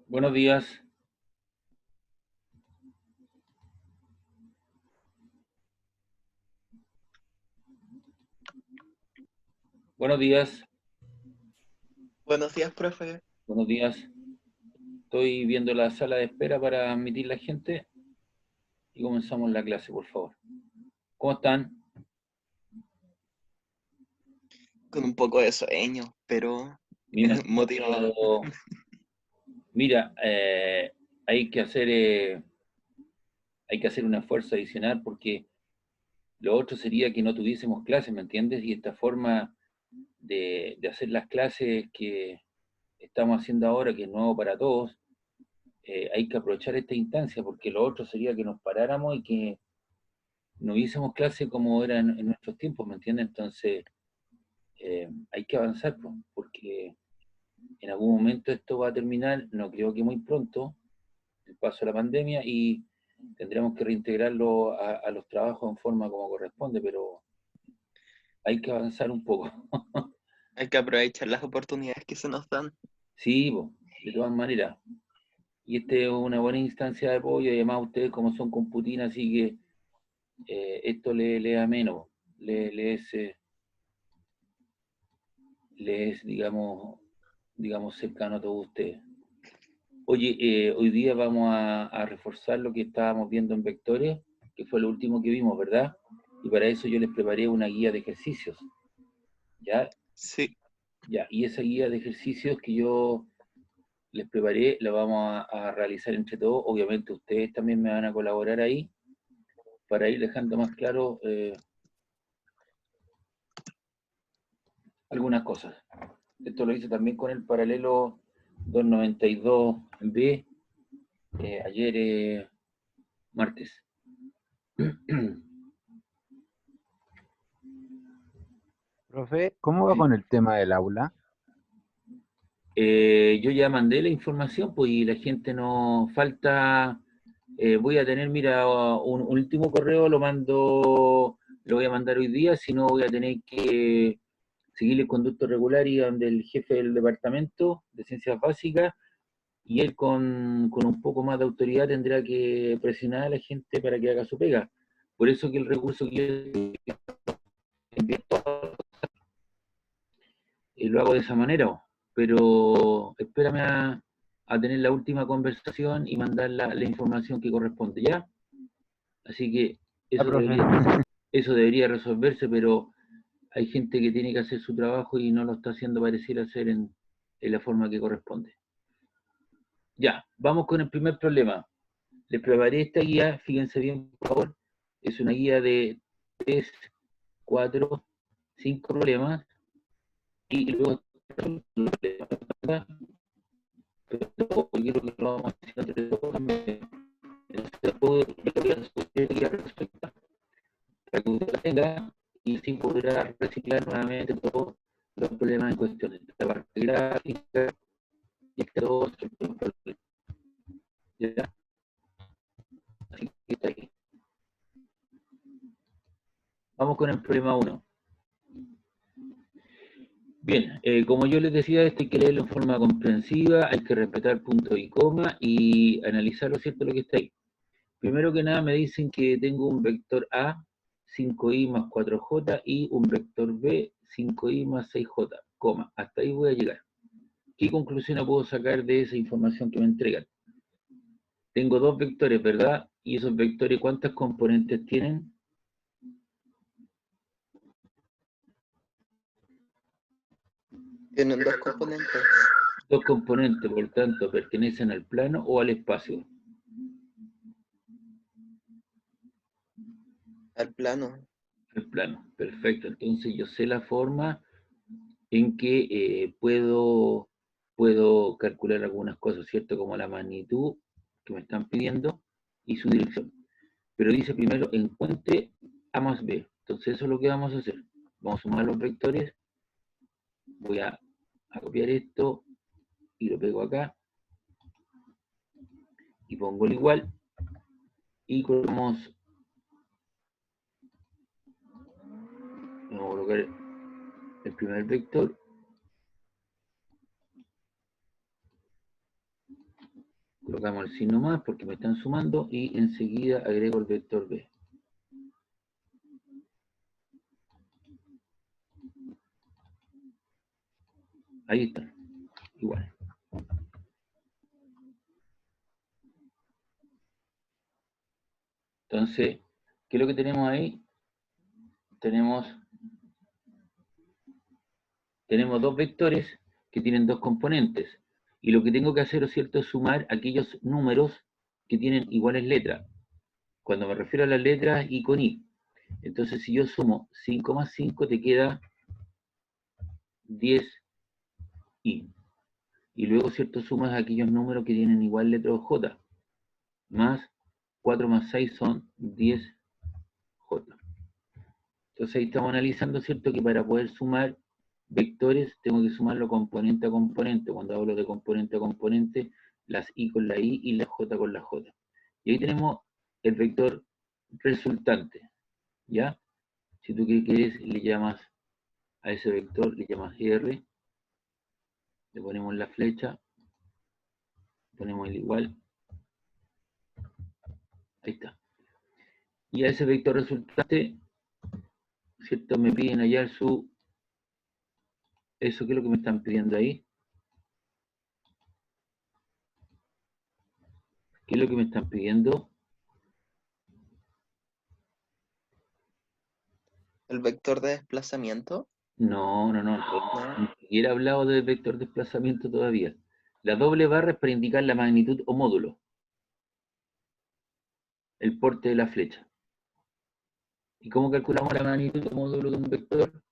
Buenos días, buenos días, Buenos días, profe. buenos días. Estoy viendo la sala de espera para admitir la gente y comenzamos la clase, por favor. ¿Cómo están? Con un poco de sueño, pero Me imagino, motivado. pero mira, hay que hacer un esfuerzo adicional porque lo otro sería que no tuviésemos clases, ¿me entiendes? Y esta forma de hacer las clases que estamos haciendo ahora, que es nuevo para todos, hay que aprovechar esta instancia porque lo otro sería que nos paráramos y que no hubiésemos clase como era en nuestros tiempos, ¿me entiendes? Entonces, hay que avanzar, pues, porque en algún momento esto va a terminar, no creo que muy pronto, el paso de la pandemia, y tendremos que reintegrarlo a los trabajos en forma como corresponde, pero hay que avanzar un poco. Hay que aprovechar las oportunidades que se nos dan. Sí, pues, de todas maneras. Y esta es una buena instancia de apoyo, y además ustedes como son computinas, así que esto le da menos, le es, digamos, cercano a todos ustedes. Oye, hoy día vamos a reforzar lo que estábamos viendo en vectores, que fue lo último que vimos, ¿verdad? Y para eso yo les preparé una guía de ejercicios, ¿ya? Sí, Ya, y esa guía de ejercicios que yo les preparé, la vamos a realizar entre todos. Obviamente ustedes también me van a colaborar ahí para ir dejando más claro algunas cosas. Esto lo hice también con el paralelo 292B, ayer martes. Profe, ¿cómo va con el tema del aula? Yo ya mandé la información, pues, y la gente no falta. Voy a tener, mira, un último correo, lo voy a mandar hoy día, si no voy a tener que seguir el conducto regular y donde el jefe del departamento de ciencias básicas, y él con un poco más de autoridad tendrá que presionar a la gente para que haga su pega. Por eso que el recurso que yo envié lo hago de esa manera, pero espérame a tener la última conversación y mandar la información que corresponde, ¿ya? Así que Ya, eso profe. debería, eso debería resolverse, pero hay gente que tiene que hacer su trabajo y no lo está haciendo parecer hacer en la forma que corresponde. Ya, vamos con el primer problema. Les preparé esta guía, fíjense bien, por favor. Es una guía de 3, 4, 5 problemas y luego pero yo creo que lo vamos a hacer entre todos. Para que usted la tenga y así podrá reciclar nuevamente todos los problemas en cuestión. La parte gráfica y todo. ¿Ya? Así que está ahí. Vamos con el problema uno. Bien, como yo les decía, esto hay que leerlo en forma comprensiva, hay que respetar punto y coma y analizar lo cierto lo que está ahí. Primero que nada me dicen que tengo un vector A, 5i más 4j y un vector B, 5i más 6j, coma. Hasta ahí voy a llegar. ¿Qué conclusión puedo sacar de esa información que me entregan? Tengo dos vectores, ¿verdad? Y esos vectores, ¿cuántas componentes tienen? tienen dos componentes. Dos componentes, por tanto, pertenecen al plano o al espacio. Al plano. Al plano, perfecto. Entonces yo sé la forma en que puedo calcular algunas cosas, ¿cierto? Como la magnitud que me están pidiendo y su dirección. Pero dice primero encuentre A más B. Entonces eso es lo que vamos a hacer. Vamos a sumar los vectores. Voy a copiar esto y lo pego acá y pongo el igual y colocamos, vamos a colocar el primer vector Colocamos el signo más porque me están sumando y enseguida agrego el vector B. Ahí está, igual. Entonces, ¿qué es lo que tenemos ahí? Tenemos dos vectores que tienen dos componentes. Y lo que tengo que hacer, ¿es cierto?, es sumar aquellos números que tienen iguales letras. Cuando me refiero a las letras, I con I. Entonces, si yo sumo 5 más 5, te queda 10I. Y luego, ¿cierto?, sumas aquellos números que tienen igual letra J. Más 4 más 6 son 10J. Entonces ahí estamos analizando, ¿cierto?, que para poder sumar vectores tengo que sumarlo componente a componente. Cuando hablo de componente a componente, las I con la I y la J con la J. Y ahí tenemos el vector resultante, ¿ya? Si tú quieres, le llamas a ese vector, le llamas R, le ponemos la flecha, ponemos el igual, ahí está. Y a ese vector resultante, ¿cierto?, me piden hallar su... ¿Eso qué es lo que me están pidiendo ahí? ¿Qué es lo que me están pidiendo? ¿El vector de desplazamiento? No, ni siquiera he hablado del vector desplazamiento todavía. La doble barra es para indicar la magnitud o módulo, el porte de la flecha. ¿Y cómo calculamos la magnitud o módulo de un vector?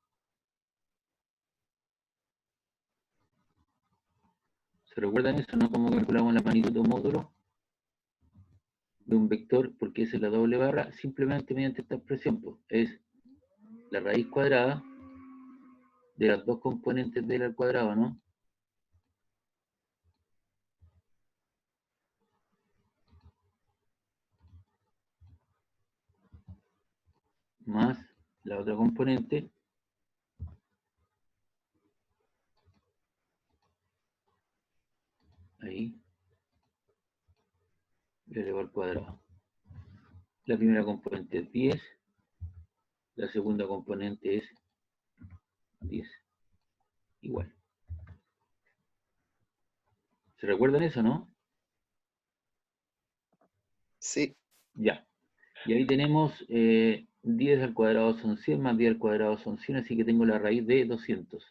¿Se recuerdan eso, no? ¿Cómo calculamos la magnitud o módulo de un vector? Porque esa es la doble barra, simplemente mediante esta expresión, pues, es la raíz cuadrada de las dos componentes del al cuadrado, ¿no? Más la otra componente, ahí, y elevado al cuadrado. La primera componente es 10, la segunda componente es 10, igual. ¿Se recuerdan eso, no? Sí. Ya. Y ahí tenemos 10 al cuadrado son 100, más 10 al cuadrado son 100, así que tengo la raíz de 200.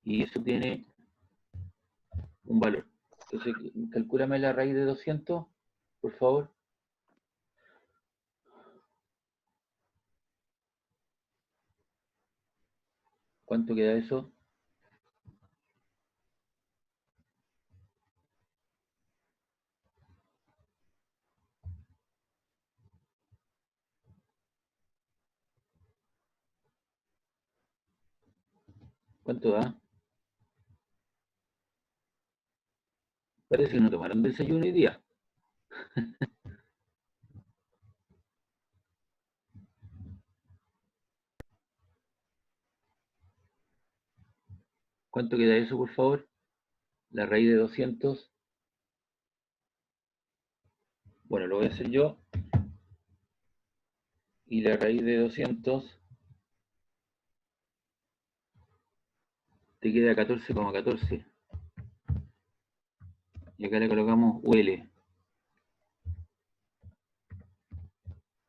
Y eso tiene un valor. Entonces, calcúlame la raíz de 200, por favor. ¿Cuánto queda eso? ¿Cuánto da? Parece que no tomaron desayuno hoy día. ¿Cuánto queda eso, por favor? La raíz de 200. Bueno, lo voy a hacer yo. Y la raíz de 200 te queda 14,14. Y acá le colocamos UL,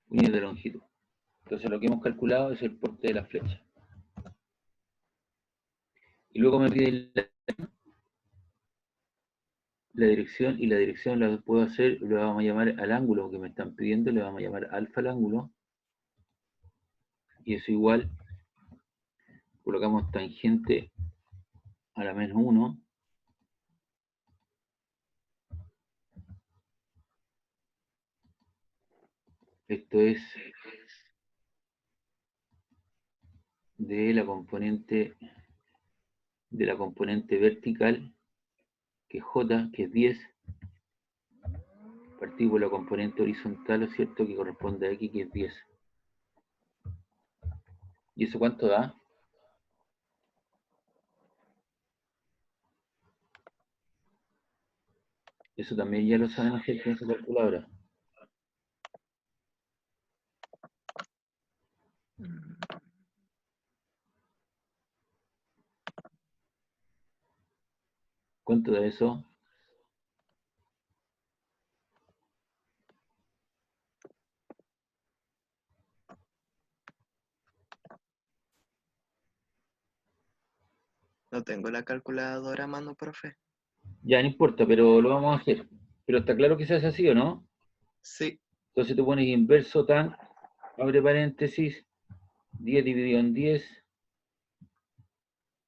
unidad de longitud. Entonces lo que hemos calculado es el porte de la flecha. Y luego me pide la dirección, y la dirección la puedo hacer, le vamos a llamar al ángulo que me están pidiendo, le vamos a llamar alfa al ángulo. Y eso igual, colocamos tangente a la menos 1. Esto es de la componente vertical, que es J, que es 10. Partir por la componente horizontal, ¿es cierto?, que corresponde a X, que es 10. ¿Y eso cuánto da? Eso también ya lo saben hacer con esa calculadora. ¿Cuánto da eso? No tengo la calculadora a mano, profe. Ya, no importa, pero lo vamos a hacer. Pero está claro que se hace así, ¿o no? Sí, Entonces tú pones inverso tan, abre paréntesis, 10 dividido en 10,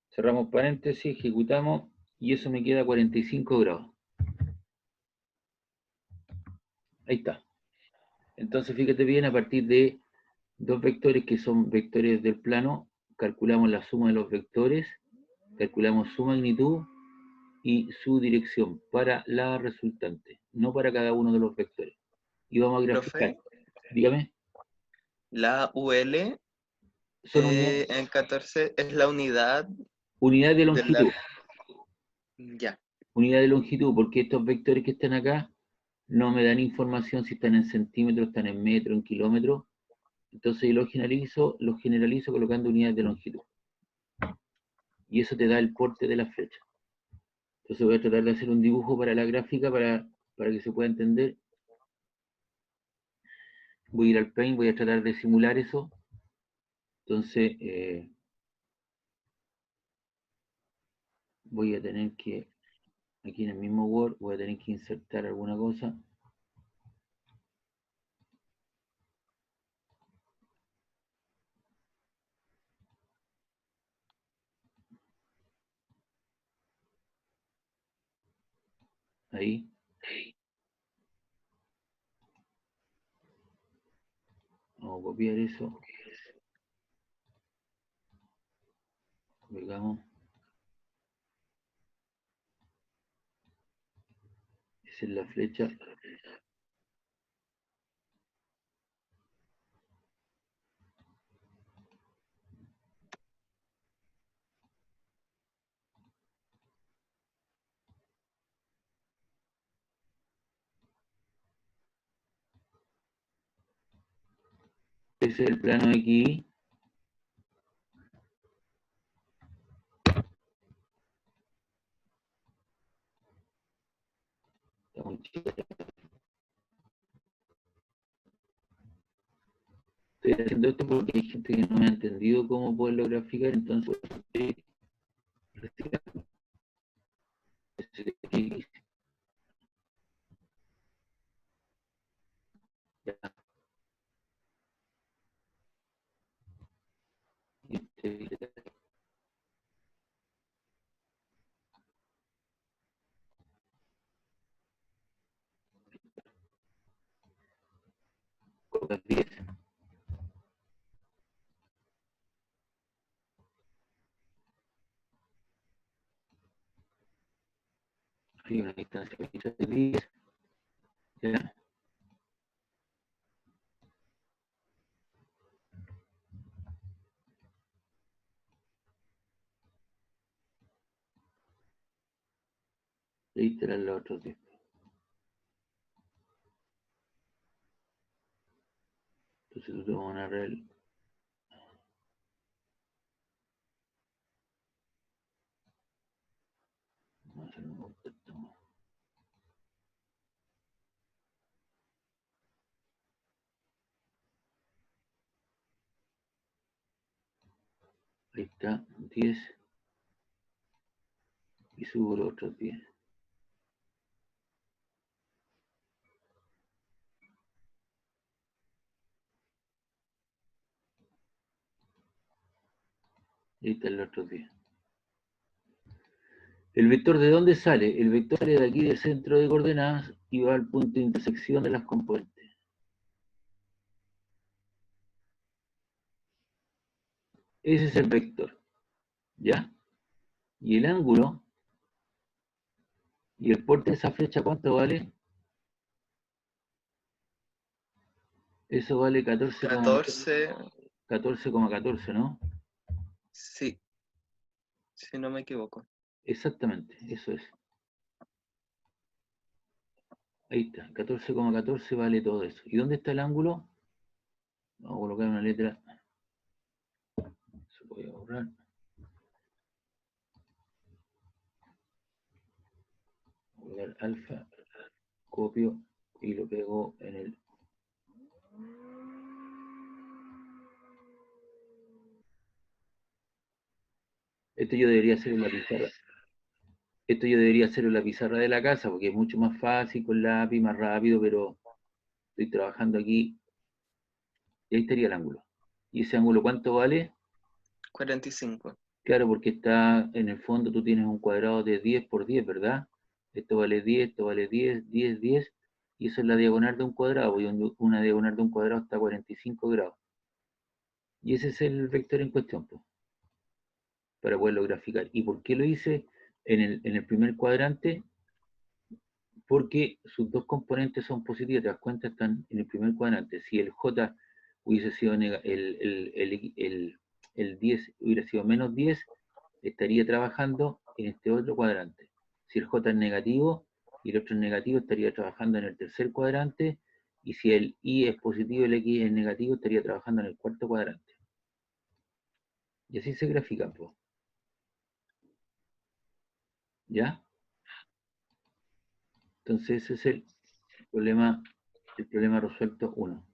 cerramos paréntesis, ejecutamos, y eso me queda 45 grados. Ahí está. Entonces fíjate bien, a partir de dos vectores que son vectores del plano, calculamos la suma de los vectores, calculamos su magnitud y su dirección para la resultante, no para cada uno de los vectores. Y vamos a graficar. profe, Dígame, la UL son unidades, en 14 es la unidad unidades de de la... longitud. Ya, Unidad de longitud, porque estos vectores que están acá no me dan información si están en centímetros, están en metros, en kilómetros. Entonces yo lo generalizo colocando unidades de longitud. Y eso te da el porte de la flecha. Entonces voy a tratar de hacer un dibujo para la gráfica para que se pueda entender. Voy a ir al Paint, voy a tratar de simular eso. Entonces voy a tener que, aquí en el mismo Word, voy a tener que insertar alguna cosa. Ahí. Vamos a copiar eso. Pegamos. Esa es la flecha. Ese es el plano aquí. Está muy chido. Estoy haciendo esto porque hay gente que no me ha entendido cómo poderlo graficar, entonces hay una distancia de 10, ya. Ahí estarán los otros 10. Entonces tú te vas a narrar vamos a hacer un contacto. Ahí está, 10 y subo los otros 10. Ahí están los otros 10. ¿El vector de dónde sale? El vector sale de aquí del centro de coordenadas y va al punto de intersección de las componentes. Ese es el vector, ¿ya? Y el ángulo y el porte de esa flecha, ¿cuánto vale? Eso vale 14, 14,14, ¿no? sí, si no me equivoco. Exactamente, eso es. Ahí está, 14,14 vale todo eso. ¿Y dónde está el ángulo? Vamos a colocar una letra. Se lo voy a borrar. Voy a dar alfa, copio y lo pego en el... Esto yo debería hacer en la pizarra. Esto yo debería hacerlo en la pizarra de la casa porque es mucho más fácil con lápiz, más rápido, pero estoy trabajando aquí y ahí estaría el ángulo. ¿Y ese ángulo cuánto vale? 45. Claro, porque está en el fondo, tú tienes un cuadrado de 10 por 10, ¿verdad? Esto vale 10, esto vale 10, 10, 10, y eso es la diagonal de un cuadrado, y una diagonal de un cuadrado está a 45 grados. Y ese es el vector en cuestión, pues, para poderlo graficar. ¿Y por qué lo hice en el primer cuadrante? Porque sus dos componentes son positivas, te das cuenta, están en el primer cuadrante. Si el J hubiese sido el 10 hubiera sido menos 10, estaría trabajando en este otro cuadrante. Si el J es negativo y el otro es negativo, estaría trabajando en el tercer cuadrante, y si el Y es positivo y el X es negativo, estaría trabajando en el cuarto cuadrante. Y así se grafican, pues. ¿Ya? Entonces ese es el problema resuelto 1.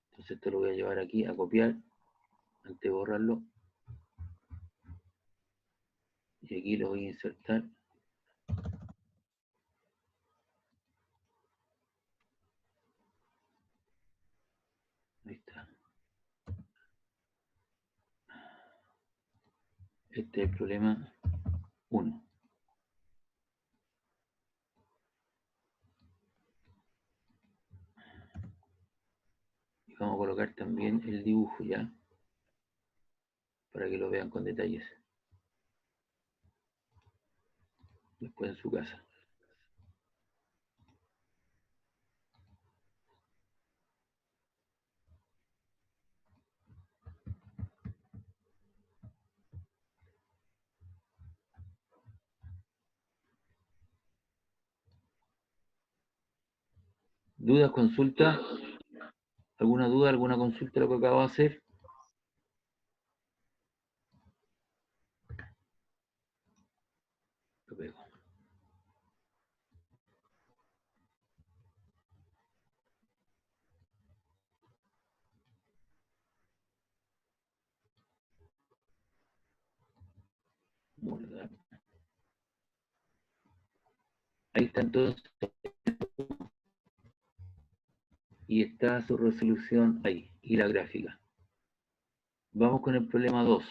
Entonces esto lo voy a llevar aquí a copiar antes de borrarlo. Y aquí lo voy a insertar. Ahí está. Este es el problema 1. Y vamos a colocar también el dibujo ya, para que lo vean con detalles después en su casa. ¿Dudas, consulta? ¿Alguna duda, alguna consulta de lo que acabo de hacer? Lo pego. Guardar. Ahí está entonces. Y está su resolución ahí. Y la gráfica. Vamos con el problema 2.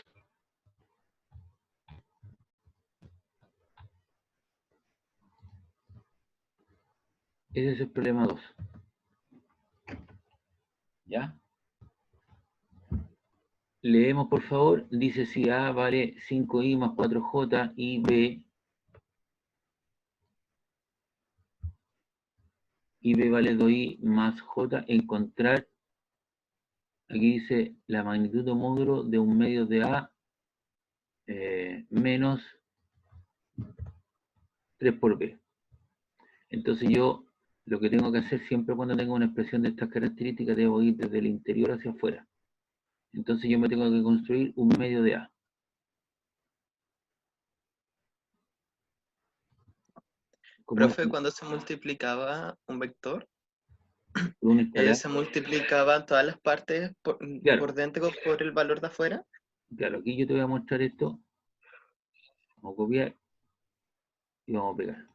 Ese es el problema 2. ¿Ya? Leemos, por favor. Dice si A vale 5i más 4j y B vale 2i más j, encontrar, aquí dice la magnitud o módulo de un medio de A menos 3 por B. Entonces yo lo que tengo que hacer siempre cuando tengo una expresión de estas características, debo ir desde el interior hacia afuera. Entonces yo me tengo que construir un medio de A. Profe, cuando se multiplicaba un vector, un escalar, se multiplicaban todas las partes claro, por dentro por el valor de afuera. claro, aquí yo te voy a mostrar esto. Vamos a copiar y vamos a pegar.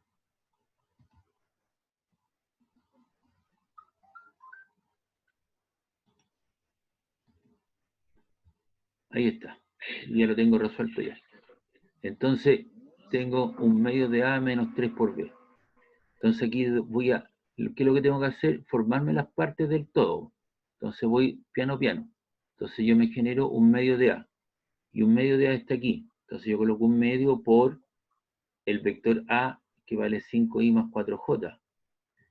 Ahí está. Ya lo tengo resuelto ya. Entonces tengo un medio de A menos 3 por B. Entonces aquí voy a, ¿qué es lo que tengo que hacer? Formarme las partes del todo. Entonces voy piano a piano. Entonces yo me genero un medio de A. Y un medio de A está aquí. Entonces yo coloco un medio por el vector A, que vale 5i más 4j.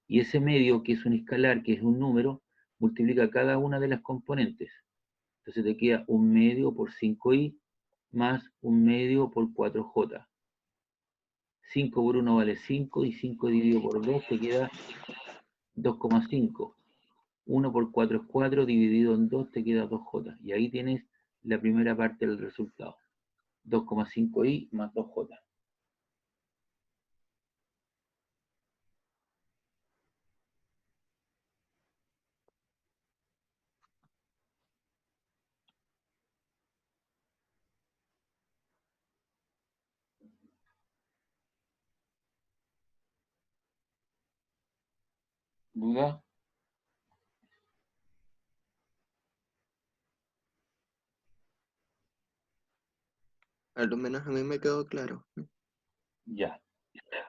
Y ese medio, que es un escalar, que es un número, multiplica cada una de las componentes. Entonces te queda un medio por 5i más un medio por 4j. 5 por 1 vale 5 y 5 dividido por 2 te queda 2,5. 1 por 4 es 4, dividido en 2 te queda 2J. Y ahí tienes la primera parte del resultado. 2,5i más 2J. ¿Duda? Al menos a mí me quedó claro. Ya.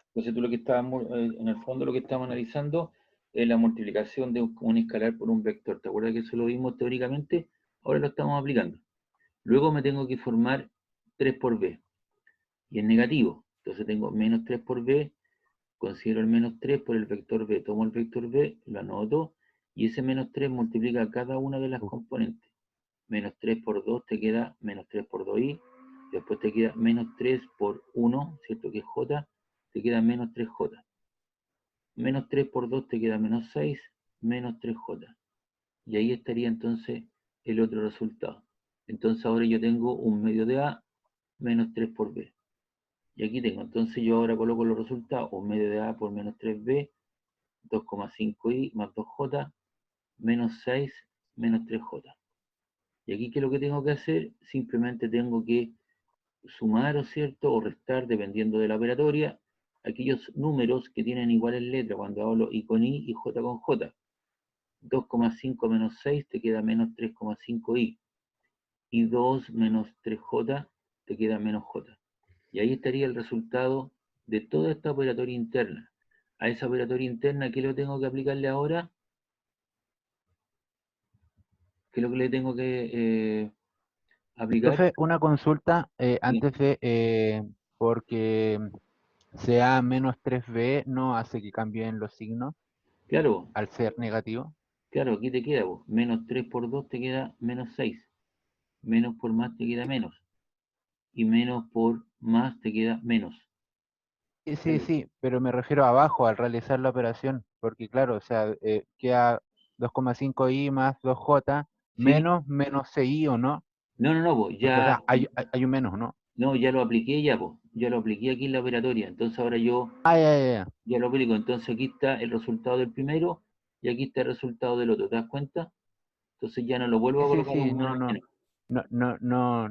Entonces tú lo que estábamos, en el fondo lo que estamos analizando es la multiplicación de un escalar por un vector. ¿Te acuerdas que eso lo vimos teóricamente? Ahora lo estamos aplicando. Luego me tengo que formar 3 por b. Y es negativo. Entonces tengo menos 3 por b, considero el menos 3 por el vector b. Tomo el vector b, lo anoto, y ese menos 3 multiplica cada una de las componentes. Menos 3 por 2 te queda menos 3 por 2i. Después te queda menos 3 por 1, ¿cierto? Que es j, te queda menos 3j. Menos 3 por 2 te queda menos 6, menos 3j. Y ahí estaría entonces el otro resultado. Entonces ahora yo tengo un medio de A menos 3 por B. Y aquí tengo, entonces yo ahora coloco los resultados, un medio de A por menos 3B, 2,5i más 2j, menos 6, menos 3j. Y aquí, ¿qué es lo que tengo que hacer? Simplemente tengo que sumar, ¿o cierto? O restar, dependiendo de la operatoria, aquellos números que tienen iguales letras, cuando hablo I con I y J con J. 2,5 menos 6 te queda menos 3,5i. Y 2 menos 3j te queda menos j. Y ahí estaría el resultado de toda esta operatoria interna. A esa operatoria interna, ¿qué lo tengo que aplicarle ahora? ¿Qué es lo que le tengo que aplicar? Profe, una consulta Sí, antes de, porque sea menos 3b no hace que cambien los signos claro, al ser negativo. claro, aquí te queda vos. Menos 3 por 2 te queda menos 6. Menos por más te queda menos. Y menos por más te queda menos. Sí, sí, ¿Vale? sí, pero me refiero a abajo al realizar la operación, porque claro, o sea, queda 2,5i más 2j Sí, menos 6i, ¿o no? no, no, no, vos, Porque, o ya, sea, hay un menos, ¿no? no, ya lo apliqué ya, vos. Ya lo apliqué aquí en la operatoria. Entonces ahora yo Ah, ya, ya, ya. ya lo aplico. Entonces aquí está el resultado del primero y aquí está el resultado del otro. ¿Te das cuenta? Entonces ya no lo vuelvo Sí, a sí, colocar sí, un no, menos no, menos.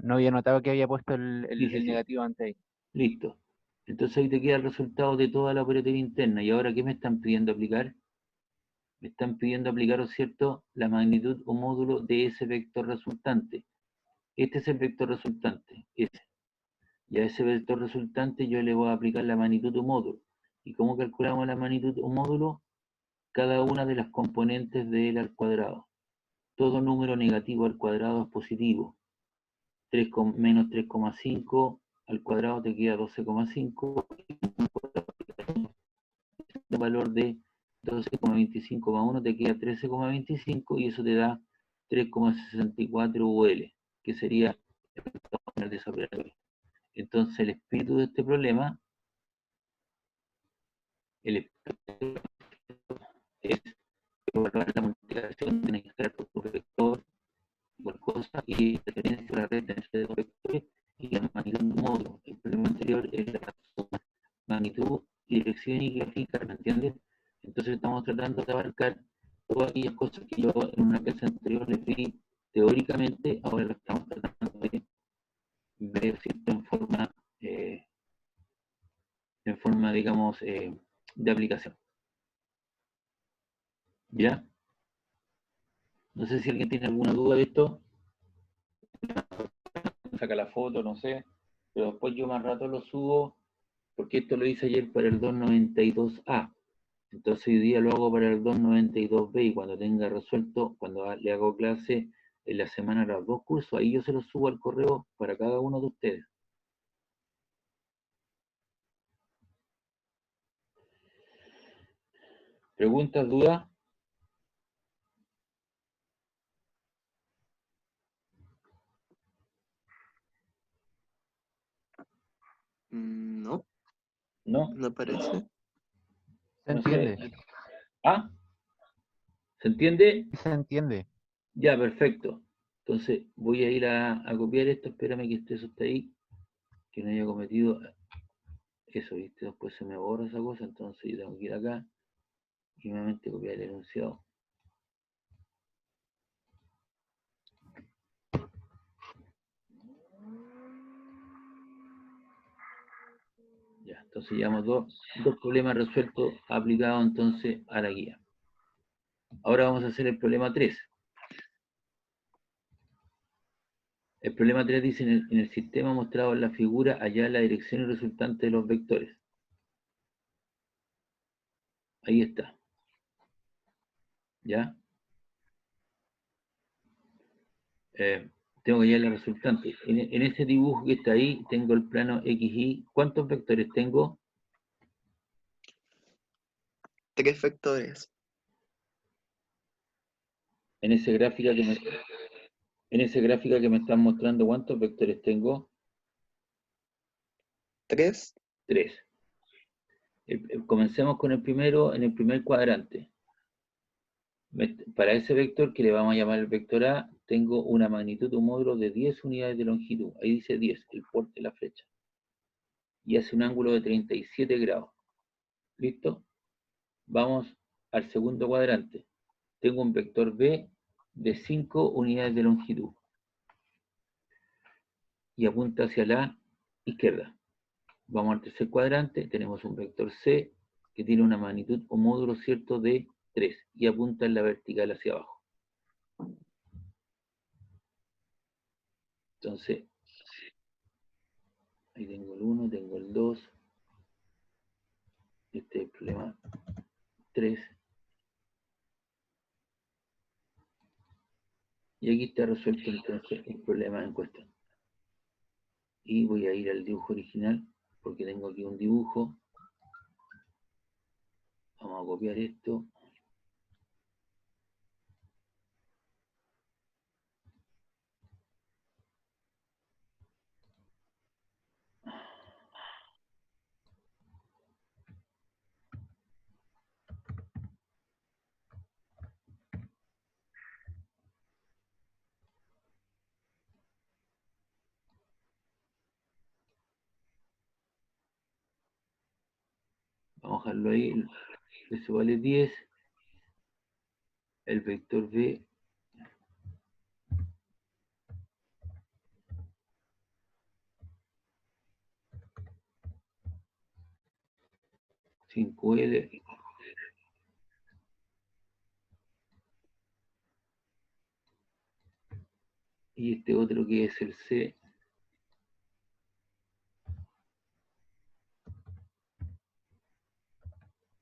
no había notado que había puesto Sí, sí, el sí. negativo antes ahí. Listo. Entonces ahí te queda el resultado de toda la operatoria interna. ¿Y ahora qué me están pidiendo aplicar? Me están pidiendo aplicar, ¿o es cierto?, la magnitud o módulo de ese vector resultante. Este es el vector resultante, ese. Y a ese vector resultante yo le voy a aplicar la magnitud o módulo. ¿Y cómo calculamos la magnitud o módulo? Cada una de las componentes de él al cuadrado. Todo número negativo al cuadrado es positivo. Menos 3,5 al cuadrado te queda 12,5. El valor de 12,25 más 1 te queda 13,25 y eso te da 3,64 UL, que sería el desoperatorio. Entonces el espíritu de este problema, el espíritu es evaluar la multiplicación, tienes que estar por tu vector, por cosa, y la diferencia de la red entre dos vectores y la magnitud de un módulo. El problema anterior es la suma, magnitud, dirección y graficar, ¿me entiendes? Entonces estamos tratando de abarcar todas aquellas cosas que yo en una clase anterior les vi teóricamente, ahora lo estamos tratando de ver ¿cierto? En forma digamos, de aplicación. ¿Ya? No sé si alguien tiene alguna duda de esto, saca la foto, no sé, pero después yo más rato lo subo, porque esto lo hice ayer para el 292A. Entonces hoy día lo hago para el 292B y cuando tenga resuelto, cuando le hago clase en la semana los dos cursos, ahí yo se los subo al correo para cada uno de ustedes. ¿Preguntas, dudas? No. ¿No? ¿No parece? Se No sé. entiende, ¿Ah? ¿Se entiende? se entiende. Ya, perfecto. Entonces voy a ir a copiar esto. Espérame que eso está ahí. Que no haya cometido eso, ¿viste? Después se me borra esa cosa. Entonces yo tengo que ir acá y nuevamente copiar el enunciado. Ya, entonces llevamos dos problemas resueltos aplicados entonces a la guía. Ahora vamos a hacer el problema 3. El problema 3 dice, en el sistema mostrado en la figura, hallar la dirección resultante de los vectores. Ahí está. ¿Ya? Tengo que hallar la resultante. En ese dibujo que está ahí, tengo el plano XY. ¿Cuántos vectores tengo? 3 vectores. En esa gráfica que me están mostrando, ¿cuántos vectores tengo? 3. 3. Comencemos con el primero, en el primer cuadrante. Para ese vector, que le vamos a llamar el vector A, tengo una magnitud o módulo de 10 unidades de longitud. Ahí dice 10, el porte de la flecha. Y hace un ángulo de 37 grados. ¿Listo? Vamos al segundo cuadrante. Tengo un vector B de 5 unidades de longitud. Y apunta hacia la izquierda. Vamos al tercer cuadrante. Tenemos un vector C que tiene una magnitud o módulo cierto de 3 y apunta en la vertical hacia abajo. Entonces, ahí tengo el 1, tengo el 2. Este es el problema 3. Y aquí está resuelto entonces el problema en cuestión. Y voy a ir al dibujo original, porque tengo aquí un dibujo. Vamos a copiar esto. Vamos a dejarlo ahí. Eso vale 10. El vector B (5L). Y este otro que es el C,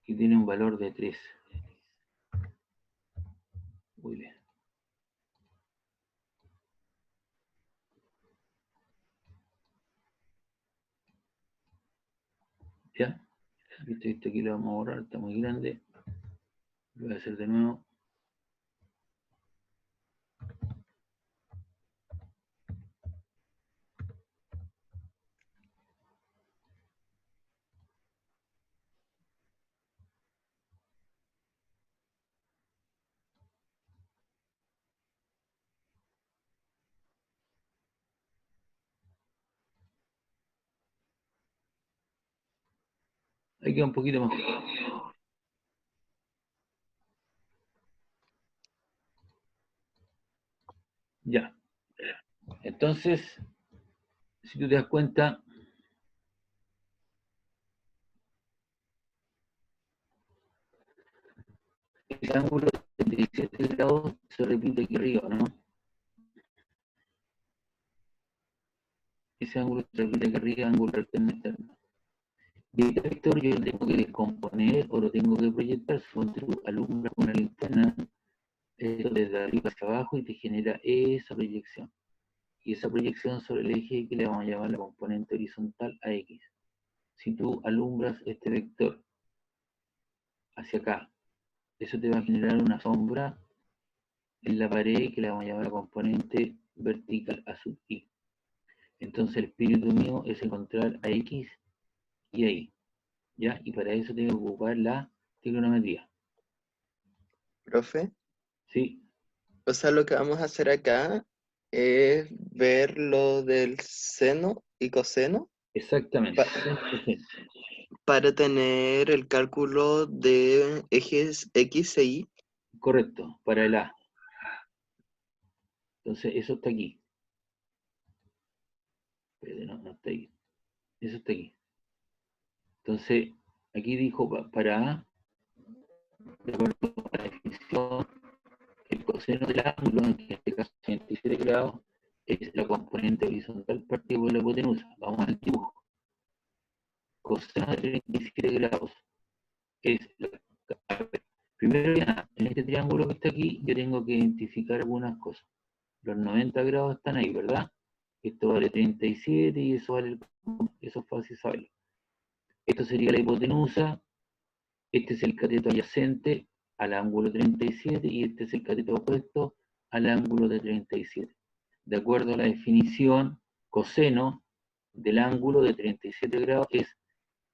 que tiene un valor de 3. Muy bien. ¿Ya? Esto aquí lo vamos a borrar, está muy grande. Lo voy a hacer de nuevo. Ahí queda un poquito mejor. Ya. Entonces, si tú te das cuenta, ese ángulo de 37 grados se repite aquí arriba, ¿no? Ese ángulo se repite aquí arriba, ángulo alterno externo. Y este vector yo lo tengo que descomponer o lo tengo que proyectar. Son tú alumbras con una linterna, esto desde arriba hacia abajo y te genera esa proyección. Y esa proyección sobre el eje que le vamos a llamar la componente horizontal a X. Si tú alumbras este vector hacia acá, eso te va a generar una sombra en la pared que le vamos a llamar la componente vertical a sub Y. Entonces el espíritu mío es encontrar a X y a Y. ¿ya? Y para eso tengo que ocupar la trigonometría, Profe. ¿sí? O sea, lo que vamos a hacer acá es ver lo del seno y coseno Exactamente. pa- para tener el cálculo de ejes X e Y. Correcto, para el A. Entonces, eso está aquí. Espérate, no, no está ahí. Eso está aquí. Entonces, aquí dijo para A, de acuerdo a la definición, el coseno del ángulo, en este caso 37 grados, es la componente horizontal partida por la hipotenusa. Vamos al dibujo. Coseno de 37 grados es la... Primero que nada, en este triángulo que está aquí, yo tengo que identificar algunas cosas. Los 90 grados están ahí, ¿verdad? Esto vale 37 y eso vale, eso es fácil saberlo. Esto sería la hipotenusa, este es el cateto adyacente al ángulo 37 y este es el cateto opuesto al ángulo de 37. De acuerdo a la definición, coseno del ángulo de 37 grados es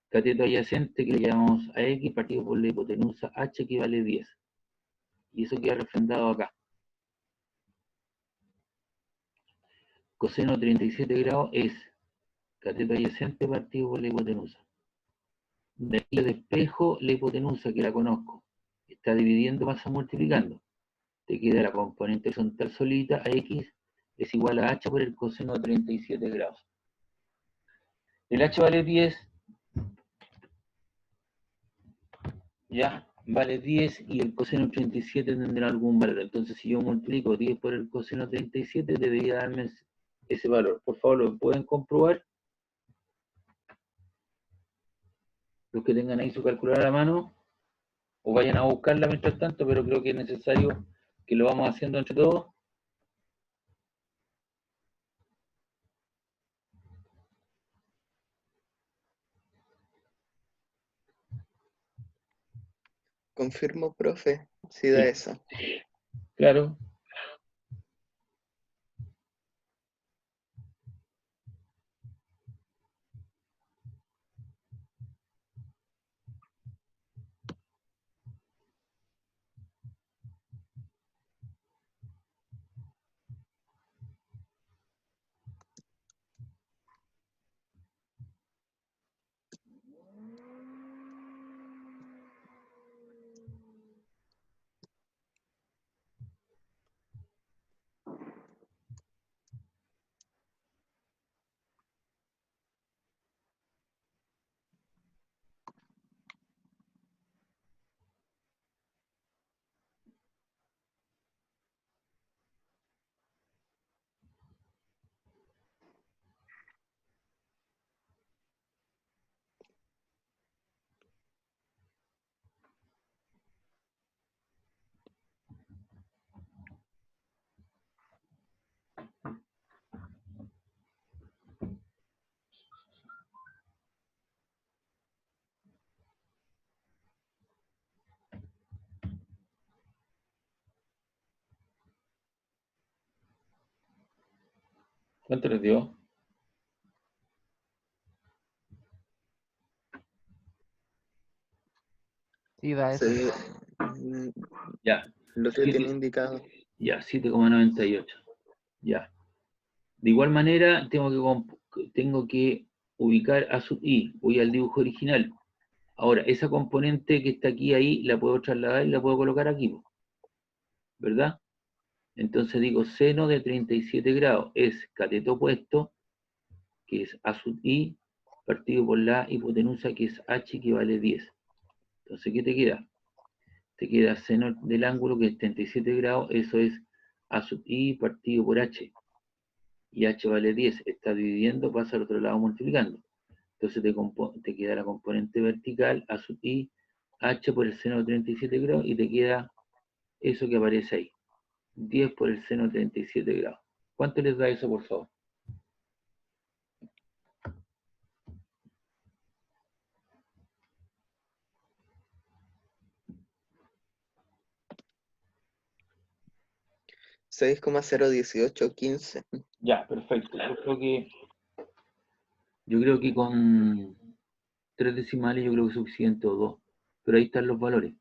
cateto adyacente que le llamamos a X partido por la hipotenusa H que vale 10. Y eso queda refrendado acá. Coseno de 37 grados es cateto adyacente partido por la hipotenusa. De aquí yo despejo la hipotenusa que la conozco. Está dividiendo, pasa multiplicando. Te queda la componente horizontal solita, a X es igual a H por el coseno de 37 grados. El H vale 10, ya, vale 10 y el coseno 37 tendrá algún valor. Entonces, si yo multiplico 10 por el coseno 37, debería darme ese valor. Por favor, ¿lo pueden comprobar? Los que tengan ahí su calculadora a la mano, o vayan a buscarla mientras tanto, pero creo que es necesario que lo vamos haciendo entre todos. Confirmo, profe, si da Sí, eso. claro. ¿Cuánto les dio? Sí, da eso. Sí, mm, Ya, lo que tiene indicado. ya, 7,98. Ya. De igual manera, tengo que ubicar a sub i. Voy al dibujo original. Ahora, esa componente que está aquí, ahí, la puedo trasladar y la puedo colocar aquí, ¿verdad? Entonces digo, seno de 37 grados es cateto opuesto, que es a sub i, partido por la hipotenusa, que es h, que vale 10. Entonces, ¿qué te queda? Te queda seno del ángulo, que es 37 grados, eso es a sub i partido por h. Y h vale 10, está dividiendo, pasa al otro lado multiplicando. Entonces te queda la componente vertical, a sub i, h por el seno de 37 grados, y te queda eso que aparece ahí, 10 por el seno de 37 grados. ¿Cuánto les da eso, por favor? Seis coma cero dieciocho quince. Ya, perfecto. Yo creo que con 3 decimales yo creo que es suficiente o 2, pero ahí están los valores.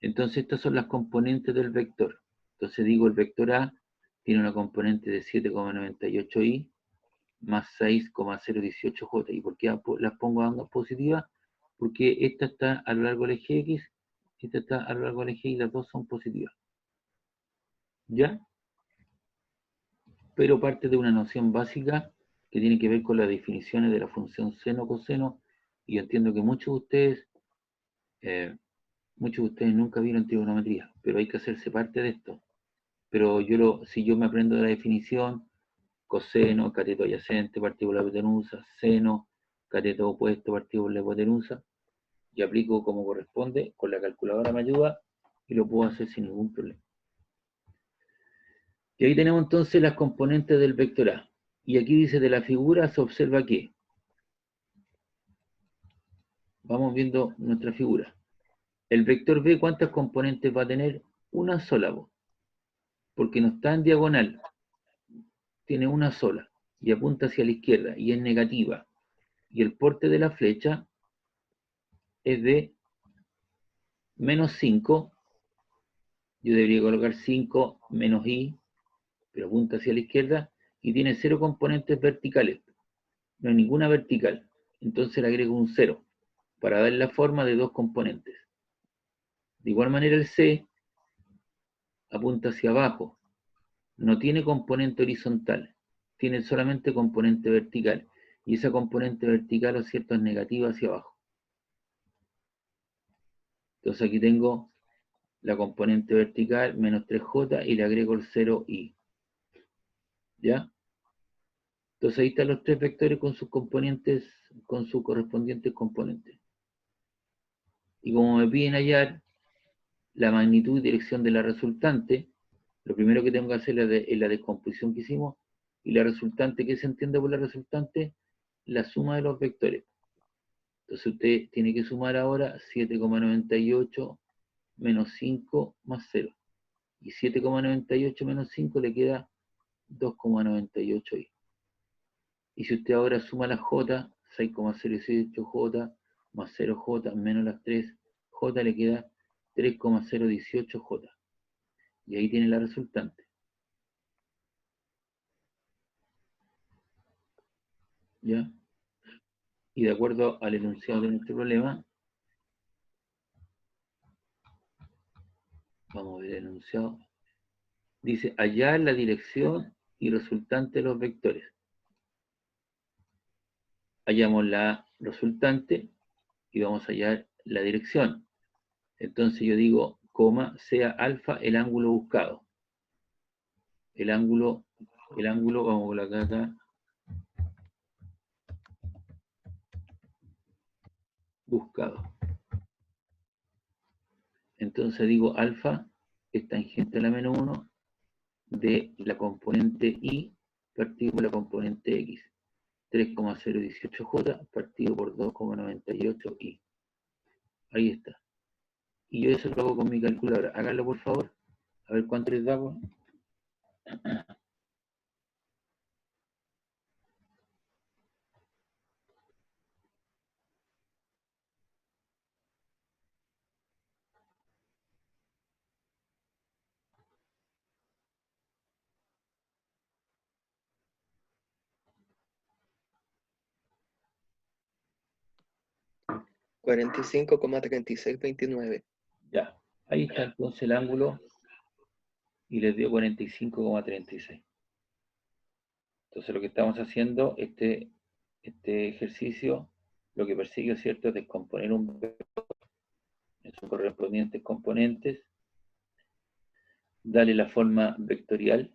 Entonces estas son las componentes del vector. Entonces digo, el vector A tiene una componente de 7,98i más 6,018j. ¿Y por qué las pongo ambas positivas? Porque esta está a lo largo del eje X, esta está a lo largo del eje Y, las dos son positivas. ¿Ya? Pero parte de una noción básica que tiene que ver con las definiciones de la función seno-coseno, y yo entiendo que muchos de ustedes nunca vieron trigonometría, pero hay que hacerse parte de esto. Pero si yo me aprendo de la definición, coseno, cateto adyacente, partido por la hipotenusa, seno, cateto opuesto, partido por la hipotenusa, y aplico como corresponde, con la calculadora me ayuda, y lo puedo hacer sin ningún problema. Y ahí tenemos entonces las componentes del vector A. Y aquí dice, de la figura se observa que, vamos viendo nuestra figura, el vector B, ¿cuántas componentes va a tener? Una sola, porque no está en diagonal, tiene una sola, y apunta hacia la izquierda, y es negativa. Y el porte de la flecha es de menos 5, yo debería colocar 5 menos i, pero apunta hacia la izquierda, y tiene 0 componentes verticales, no hay ninguna vertical, entonces le agrego un 0, para dar la forma de 2 componentes. De igual manera el C apunta hacia abajo, no tiene componente horizontal, tiene solamente componente vertical, y esa componente vertical, ¿no es cierto?, es negativa hacia abajo. Entonces aquí tengo la componente vertical, menos 3j, y le agrego el 0i. ¿Ya? Entonces ahí están los 3 vectores con sus componentes, con sus correspondientes componentes. Y como me piden hallar la magnitud y dirección de la resultante, lo primero que tengo que hacer es la descomposición que hicimos, y la resultante, ¿qué se entiende por la resultante? La suma de los vectores. Entonces usted tiene que sumar ahora 7,98 menos 5 más 0. Y 7,98 menos 5 le queda 2,98i. Y si usted ahora suma las j, 6,018j más 0j menos las 3j, le queda 3,018j. Y ahí tiene la resultante. ¿Ya? Y de acuerdo al enunciado de nuestro problema, vamos a ver el enunciado, dice, hallar la dirección y resultante de los vectores. Hallamos la resultante y vamos a hallar la dirección. Entonces yo digo, coma, sea alfa el ángulo buscado. El ángulo, vamos a colocar acá, buscado. Entonces digo, alfa es tangente a la menos 1 de la componente y partido por la componente x. 3,018j partido por 2,98i. Ahí está. Y yo eso lo hago con mi calculadora. Háganlo por favor. A ver cuánto les da. 45,3629. Ya. Ahí está entonces el ángulo y les dio 45,36. Entonces lo que estamos haciendo, este ejercicio, lo que persigue, ¿cierto?, es descomponer un vector en sus correspondientes componentes, darle la forma vectorial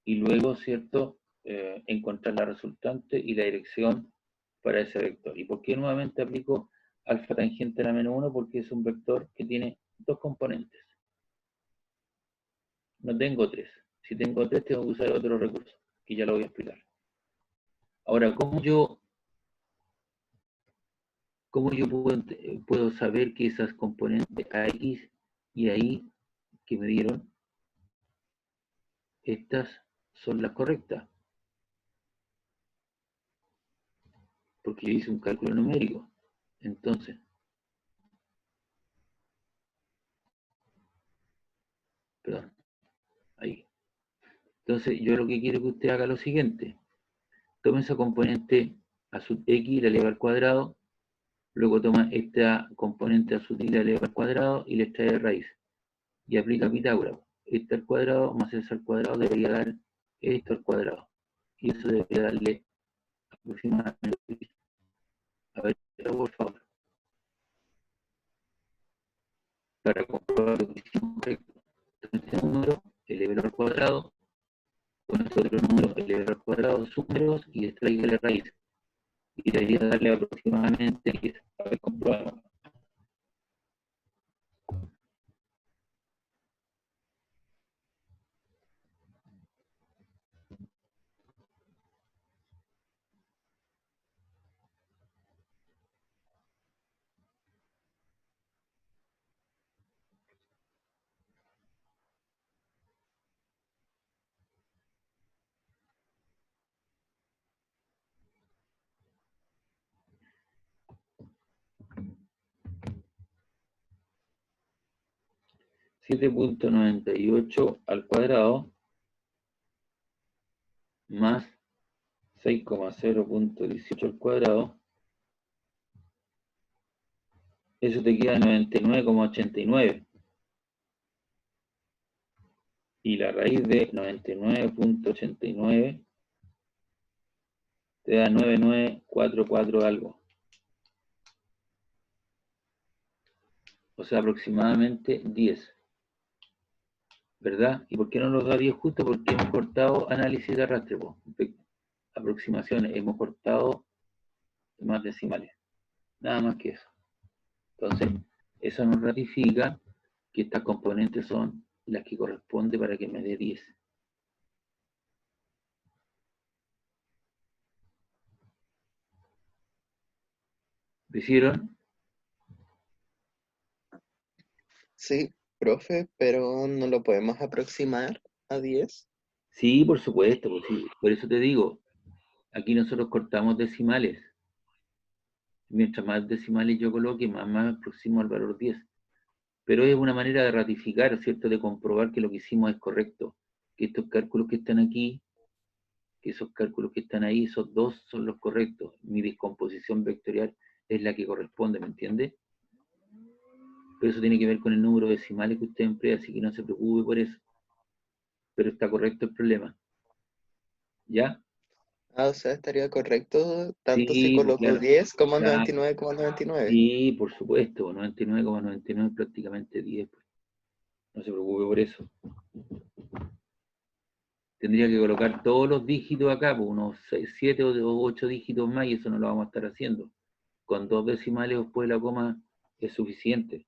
y luego, ¿cierto?, encontrar la resultante y la dirección para ese vector. ¿Y por qué nuevamente aplico alfa tangente a la menos 1? Porque es un vector que tiene 2 componentes. No tengo 3. Si tengo 3, tengo que usar otro recurso, que ya lo voy a explicar. Ahora, ¿cómo yo puedo saber que esas componentes AX y ahí que me dieron, estas son las correctas? Porque yo hice un cálculo numérico. Entonces, perdón, ahí. Entonces, yo lo que quiero que usted haga es lo siguiente. Tome esa componente a sub x y la eleva al cuadrado. Luego toma esta componente a sub y la eleva al cuadrado y le extrae raíz. Y aplica Pitágoras. Esto al cuadrado más eso al cuadrado debería dar esto al cuadrado. Y eso debería darle aproximadamente. A ver, por favor. Para comprobar lo que hicimos correcto. Entonces, este número, elevelo al cuadrado. Con este otro número, elevelo al cuadrado, súmeros y extraiga la raíz. Y debería darle aproximadamente 10. A ver, comprobamos. $7.98 al cuadrado más 6,0.18 al cuadrado, eso te queda 99,89. Y la raíz de 99.89 te da 9944 algo. O sea, aproximadamente 10. ¿Verdad? ¿Y por qué no nos da 10 justo? Porque hemos cortado análisis de arrastre, aproximaciones, hemos cortado más decimales. Nada más que eso. Entonces, eso nos ratifica que estas componentes son las que corresponden para que me dé 10. ¿Lo hicieron? Sí, profe, pero no lo podemos aproximar a 10. Sí, por supuesto, pues sí. Por eso te digo, aquí nosotros cortamos decimales. Mientras más decimales yo coloque, más me aproximo al valor 10. Pero es una manera de ratificar, ¿cierto? De comprobar que lo que hicimos es correcto. Que estos cálculos que están aquí, que esos cálculos que están ahí, esos dos son los correctos. Mi descomposición vectorial es la que corresponde, ¿me entiende? Pero eso tiene que ver con el número de decimales que usted emplea, así que no se preocupe por eso. Pero está correcto el problema. ¿Ya? Ah, o sea, estaría correcto tanto si Sí, pues coloco claro. 10 como Claro. 99,99. Sí, por supuesto, 99,99 prácticamente 10. Pues. No se preocupe por eso. Tendría que colocar todos los dígitos acá, pues unos 6, 7 o 8 dígitos más, y eso no lo vamos a estar haciendo. Con 2 decimales después de la coma es suficiente.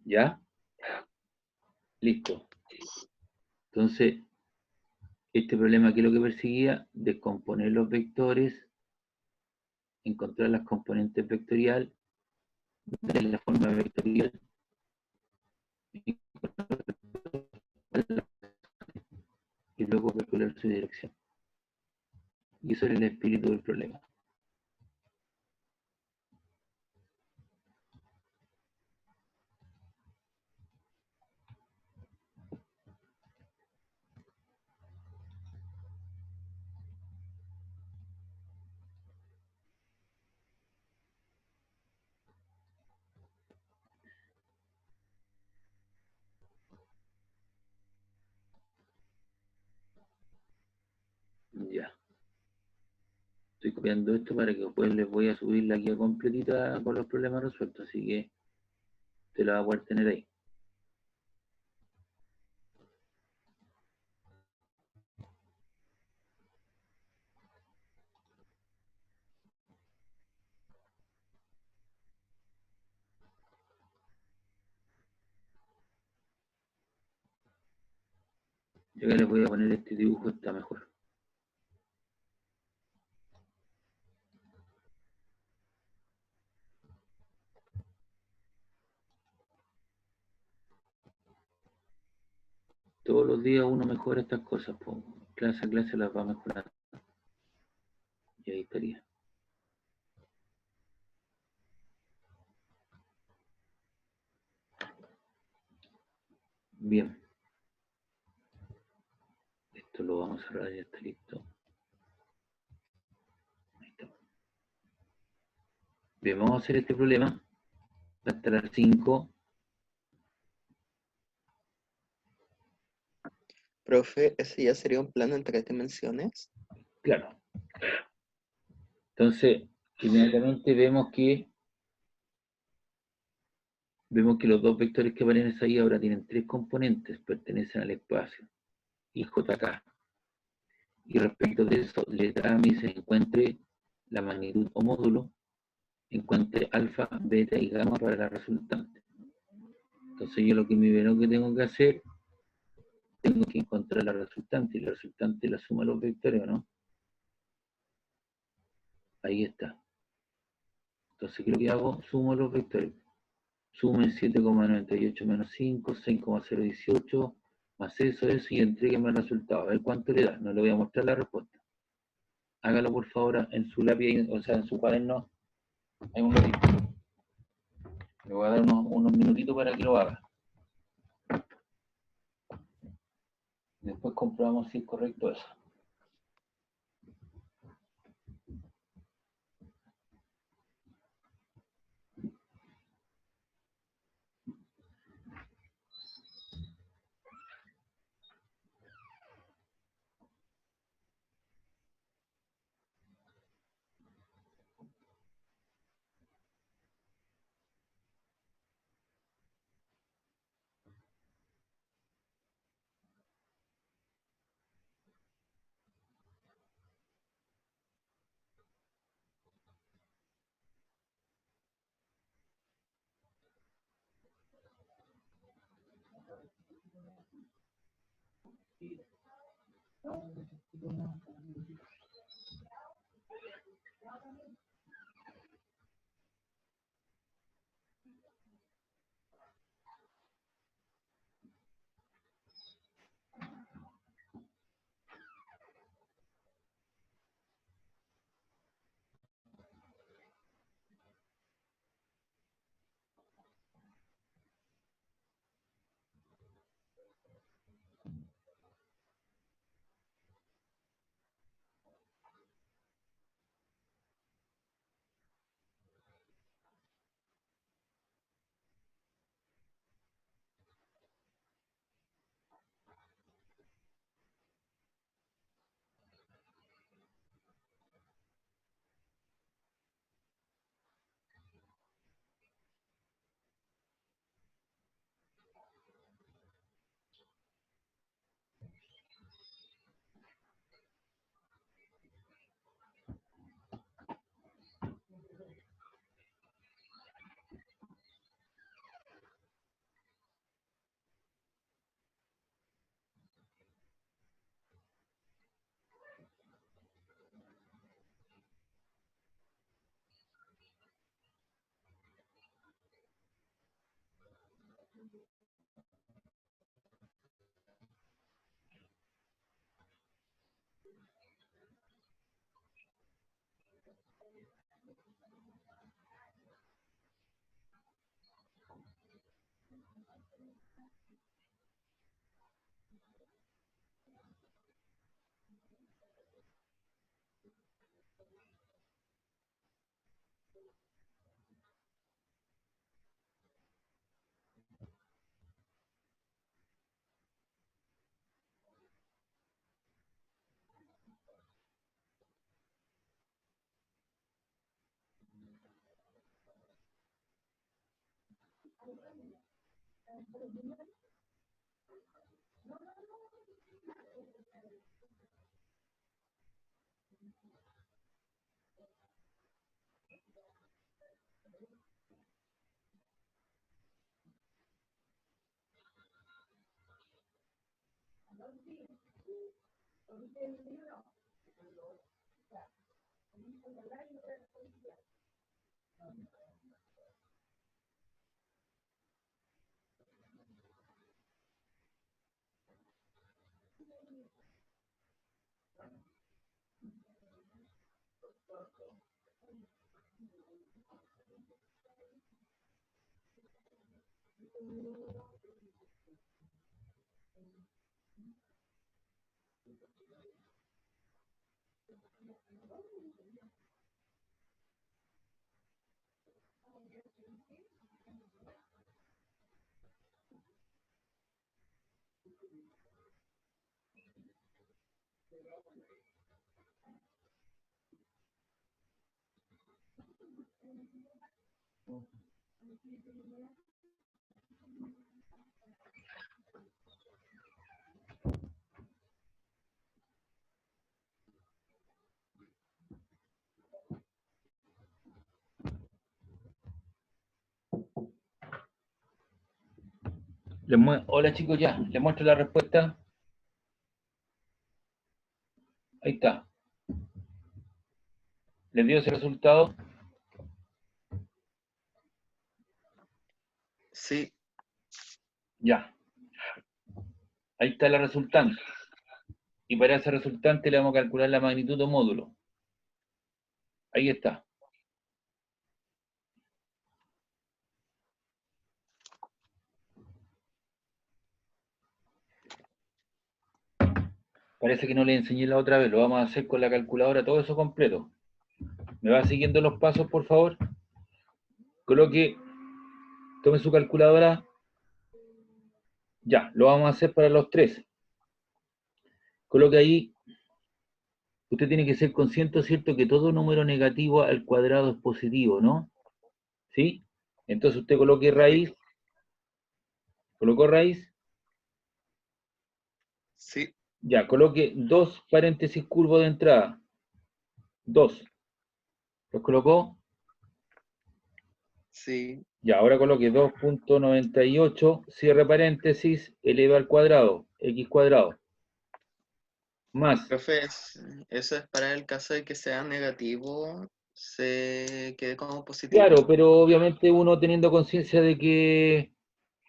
¿Ya? Listo. Entonces, este problema, ¿qué es lo que perseguía? Descomponer los vectores, encontrar las componentes vectorial, de la forma vectorial, y luego calcular su dirección. Y eso es el espíritu del problema. Ya. Estoy copiando esto para que después les voy a subir la guía completita con los problemas resueltos, así que te la va a poder tener ahí. Yo acá les voy a poner este dibujo, está mejor. Todos los días uno mejora estas cosas, pues. Clase a clase las va mejorando. Y ahí estaría. Bien. Esto lo vamos a cerrar, ya está listo. Ahí está. Bien, vamos a hacer este problema. Va a estar a 5. Profe, ¿ese ya sería un plano en 3 dimensiones? Claro. Entonces, inmediatamente vemos que los dos vectores que aparecen ahí ahora tienen 3 componentes, pertenecen al espacio, y JK. Y respecto de eso, letra A me dice encuentre la magnitud o módulo, encuentre alfa, beta y gamma para la resultante. Entonces yo lo que me veo que tengo que hacer, tengo que encontrar la resultante, y la resultante la suma los vectores, ¿no? Ahí está. Entonces, ¿qué es lo que hago? Sumo los vectores. Sumen 7,98 menos 5, 6,018, más eso, y entrégueme el resultado. A ver cuánto le da. No le voy a mostrar la respuesta. Hágalo por favor en su lápiz, o sea, en su cuaderno. Hay un ratito. Le voy a dar unos minutitos para que lo haga. Después comprobamos si es correcto eso. Hola chicos, ya, les muestro la respuesta. Ahí está. ¿Les dio ese resultado? Sí, Ya. Ahí está la resultante. Y para esa resultante le vamos a calcular la magnitud o módulo. Ahí está. Parece que no le enseñé la otra vez. Lo vamos a hacer con la calculadora, todo eso completo. ¿Me va siguiendo los pasos, por favor? Coloque, tome su calculadora. Ya, lo vamos a hacer para los tres. Coloque ahí. Usted tiene que ser consciente, ¿cierto?, que todo número negativo al cuadrado es positivo, ¿no? ¿Sí? Entonces usted coloque raíz. ¿Colocó raíz? sí, Ya, coloque 2 paréntesis curvos de entrada. 2. ¿Los colocó? sí. Ya, ahora coloque 2.98, cierre paréntesis, eleva al cuadrado, x cuadrado. Más. Profe, eso es para el caso de que sea negativo, se quede como positivo. Claro, pero obviamente uno teniendo conciencia de que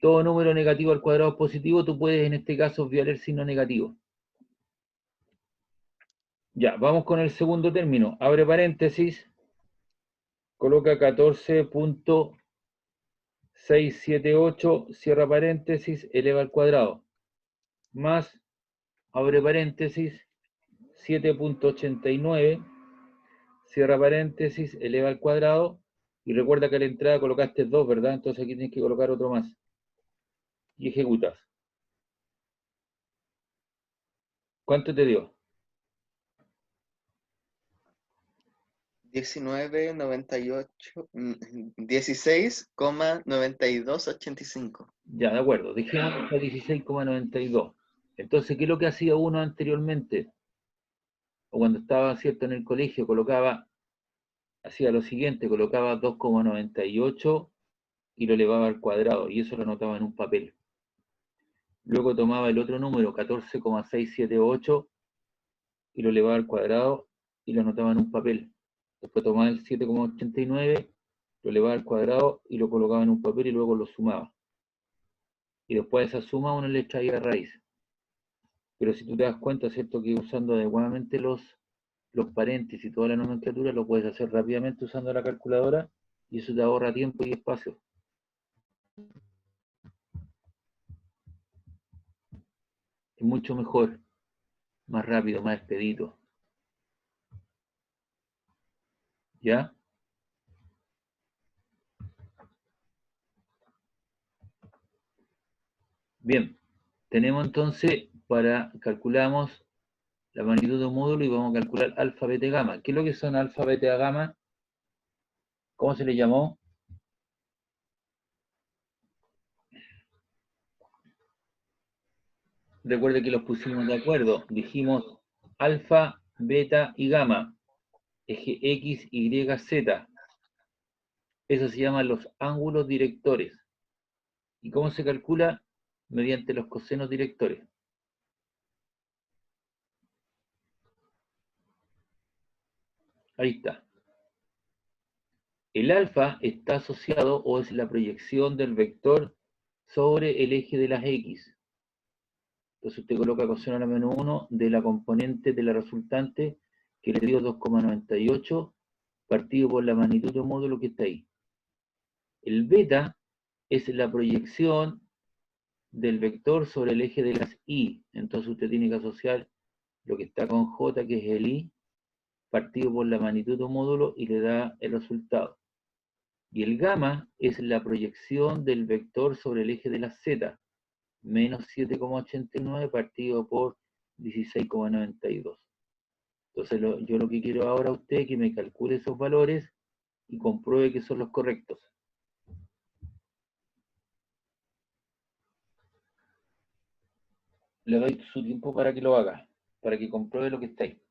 todo número negativo al cuadrado es positivo, tú puedes en este caso obviar el signo negativo. Ya, vamos con el segundo término. Abre paréntesis, coloca 14.678, cierra paréntesis, eleva al cuadrado. Más, abre paréntesis, 7.89, cierra paréntesis, eleva al cuadrado. Y recuerda que a la entrada colocaste 2, ¿verdad? Entonces aquí tienes que colocar otro más. Y ejecutas. ¿Cuánto te dio? 16,9285. Ya, de acuerdo. Dejemos a 16,92. Entonces, ¿qué es lo que hacía uno anteriormente? O cuando estaba, cierto, en el colegio, hacía lo siguiente, colocaba 2,98 y lo elevaba al cuadrado, y eso lo anotaba en un papel. Luego tomaba el otro número, 14,678, y lo elevaba al cuadrado y lo anotaba en un papel. Después tomaba el 7,89, lo elevaba al cuadrado y lo colocaba en un papel y luego lo sumaba. Y después de esa suma uno le extraía raíz. Pero si tú te das cuenta, ¿cierto?, que usando adecuadamente los paréntesis y toda la nomenclatura lo puedes hacer rápidamente usando la calculadora y eso te ahorra tiempo y espacio. Es mucho mejor, más rápido, más expedito. ¿Ya? Bien, tenemos entonces, calculamos la magnitud de un módulo y vamos a calcular alfa, beta y gamma. ¿Qué es lo que son alfa, beta y gamma? ¿Cómo se le llamó? Recuerde que los pusimos de acuerdo. Dijimos alfa, beta y gamma. Eje X, Y, Z. Eso se llaman los ángulos directores. ¿Y cómo se calcula? Mediante los cosenos directores. Ahí está. El alfa está asociado o es la proyección del vector sobre el eje de las X. Entonces usted coloca coseno a la menos 1 de la componente de la resultante que le dio 2,98 partido por la magnitud de módulo que está ahí. El beta es la proyección del vector sobre el eje de las y. Entonces usted tiene que asociar lo que está con j, que es el i, partido por la magnitud de módulo, y le da el resultado. Y el gamma es la proyección del vector sobre el eje de la z, menos 7,89 partido por 16,92. Entonces yo lo que quiero ahora a usted es que me calcule esos valores y compruebe que son los correctos. Le doy su tiempo para que lo haga, para que compruebe lo que está ahí.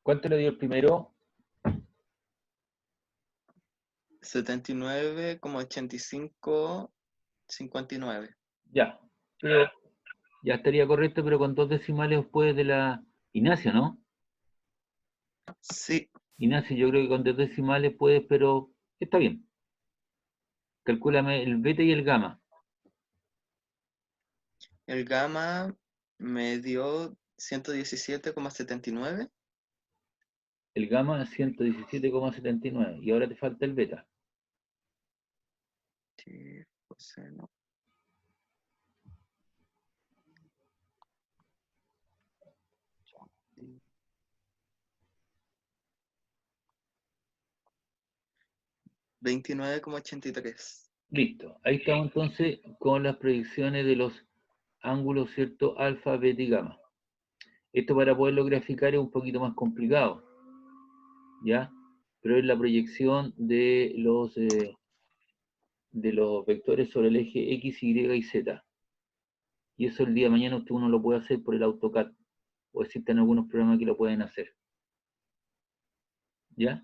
¿Cuánto le dio el primero? 79,8559. Ya. Pero ya estaría correcto, pero con 2 decimales después de la... Ignacio, ¿no? Sí, Ignacio, yo creo que con 2 decimales puedes, pero está bien. Calcúlame el beta y el gamma. el gamma me dio 117,79. El gamma 117,79. Y ahora te falta el beta. Sí, coseno. $29,83. Listo. Ahí estamos entonces con las predicciones de los ángulos, ¿cierto? Alfa, beta y gamma. Esto para poderlo graficar es un poquito más complicado, ¿ya? Pero es la proyección de los vectores sobre el eje X, Y y Z. Y eso el día de mañana usted uno lo puede hacer por el AutoCAD. O existen algunos programas que lo pueden hacer. ¿Ya?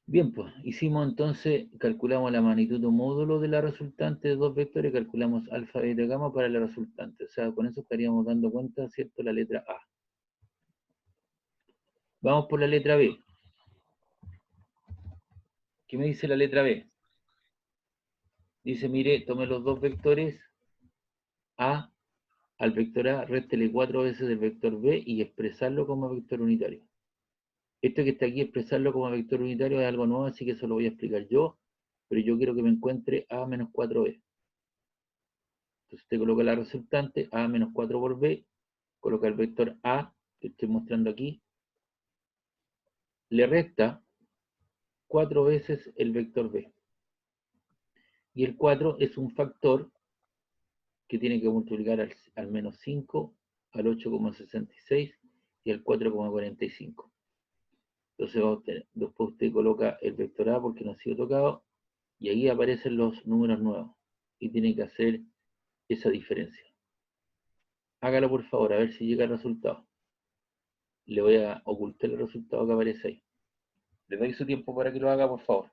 Bien, pues hicimos entonces, calculamos la magnitud de un módulo de la resultante de dos vectores, calculamos alfa, beta, gamma para la resultante. O sea, con eso estaríamos dando cuenta, ¿cierto? La letra A. Vamos por la letra B. ¿Qué me dice la letra B? Dice, mire, tome los dos vectores A, al vector A, réstele 4 veces el vector B y expresarlo como vector unitario. Esto que está aquí, expresarlo como vector unitario, es algo nuevo, así que eso lo voy a explicar yo, pero yo quiero que me encuentre A menos 4B. Entonces usted coloca la resultante, A menos 4 por B, coloca el vector A, que estoy mostrando aquí, le resta 4 veces el vector B. Y el 4 es un factor que tiene que multiplicar al menos 5, al 8,66 y al 4,45. Entonces después usted coloca el vector A porque no ha sido tocado y ahí aparecen los números nuevos y tiene que hacer esa diferencia. Hágalo por favor, a ver si llega el resultado. Le voy a ocultar el resultado que aparece ahí. Le doy su tiempo para que lo haga, por favor.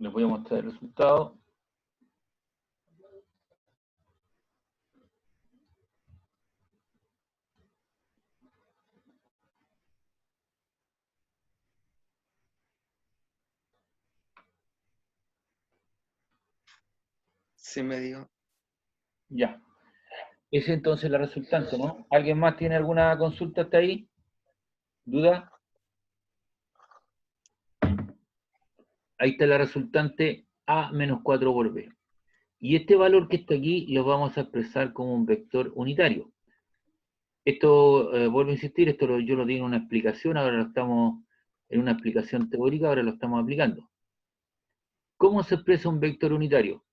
Les voy a mostrar el resultado. Sí me dio. Ya. Esa es entonces la resultante, ¿no? ¿Alguien más tiene alguna consulta hasta ahí? ¿Duda? Ahí está la resultante A menos 4 por B. Y este valor que está aquí lo vamos a expresar como un vector unitario. Esto, vuelvo a insistir, yo lo di en una explicación, ahora lo estamos en una explicación teórica, ahora lo estamos aplicando. ¿Cómo se expresa un vector unitario?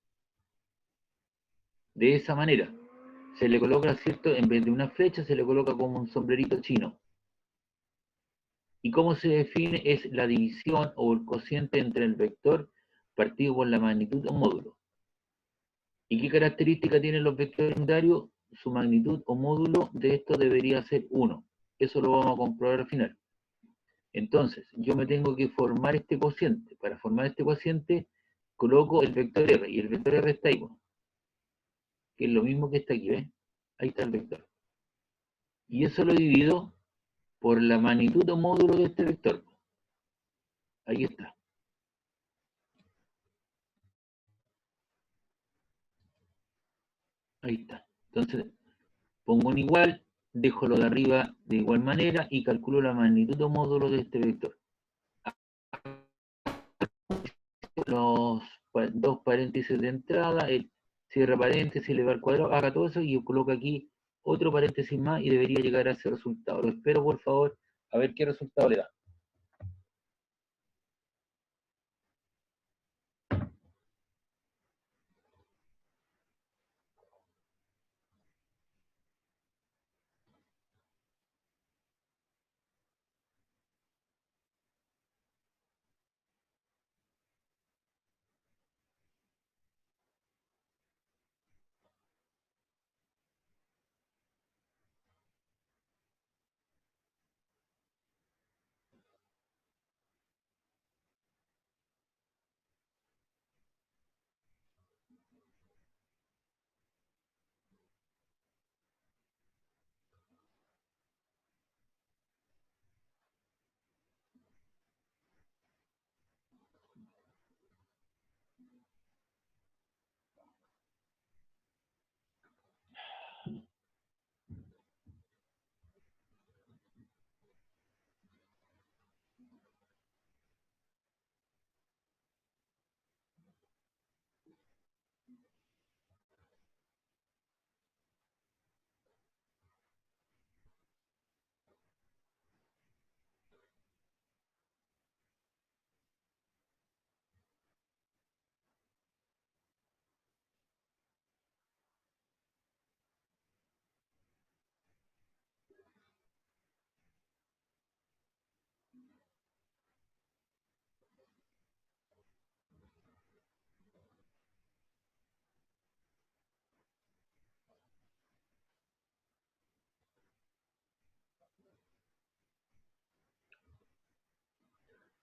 De esa manera. Se le coloca, ¿cierto? En vez de una flecha, se le coloca como un sombrerito chino. ¿Y cómo se define? Es la división o el cociente entre el vector partido por la magnitud o módulo. ¿Y qué característica tienen los vectores unitarios? Su magnitud o módulo de esto debería ser 1. Eso lo vamos a comprobar al final. Entonces, yo me tengo que formar este cociente. Para formar este cociente, coloco el vector R, y el vector R está ahí, que es lo mismo que está aquí, ¿ves? Ahí está el vector. Y eso lo divido por la magnitud o módulo de este vector. Ahí está. Ahí está. Entonces, pongo un igual, dejo lo de arriba de igual manera y calculo la magnitud o módulo de este vector. Los dos paréntesis de entrada, el cierre paréntesis, elevar al cuadrado, haga todo eso y yo coloco aquí otro paréntesis más y debería llegar a ese resultado. Lo espero, por favor, a ver qué resultado le da.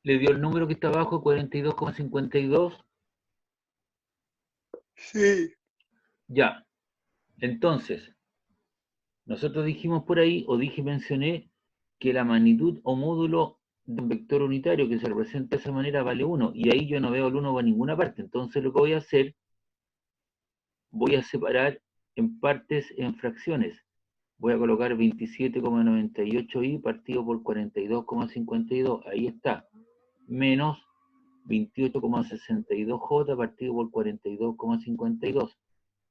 Le dio el número que está abajo, 42,52. Sí. Ya. Entonces, nosotros dijimos por ahí, o mencioné, que la magnitud o módulo de un vector unitario que se representa de esa manera vale 1, y ahí yo no veo el 1 por ninguna parte. Entonces lo que voy a hacer, voy a separar en partes, en fracciones. Voy a colocar 27,98i partido por 42,52, ahí está, menos 28,62j partido por 42,52,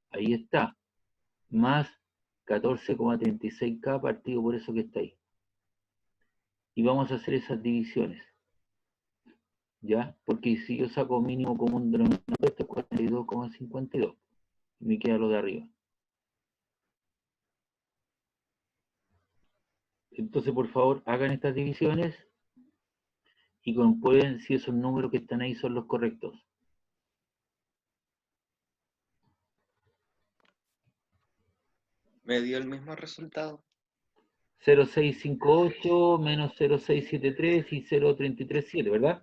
ahí está, más 14,36k partido por eso que está ahí. Y vamos a hacer esas divisiones, ¿ya? Porque si yo saco mínimo común denominador, esto es 42,52, me queda lo de arriba. Entonces, por favor, hagan estas divisiones y comprueben si esos números que están ahí son los correctos. Me dio el mismo resultado. 0,658 menos 0,673 y 0,337, ¿verdad?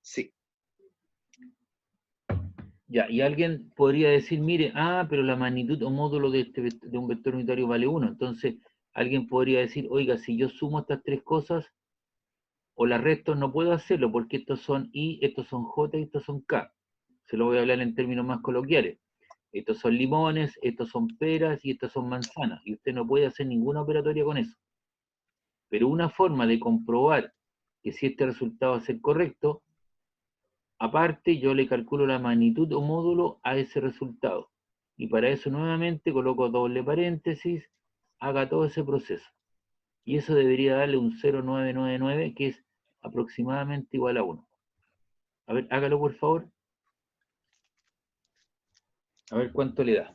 Sí. Ya, y alguien podría decir, mire, pero la magnitud o módulo de un vector unitario vale 1. Entonces, alguien podría decir, oiga, si yo sumo estas tres cosas o las resto, no puedo hacerlo porque estos son I, estos son J y estos son K. Se lo voy a hablar en términos más coloquiales. Estos son limones, estos son peras y estos son manzanas. Y usted no puede hacer ninguna operatoria con eso. Pero una forma de comprobar que si este resultado va a ser correcto, aparte yo le calculo la magnitud o módulo a ese resultado. Y para eso nuevamente coloco doble paréntesis, haga todo ese proceso. Y eso debería darle un 0,999 que es aproximadamente igual a 1. A ver, hágalo por favor. A ver cuánto le da.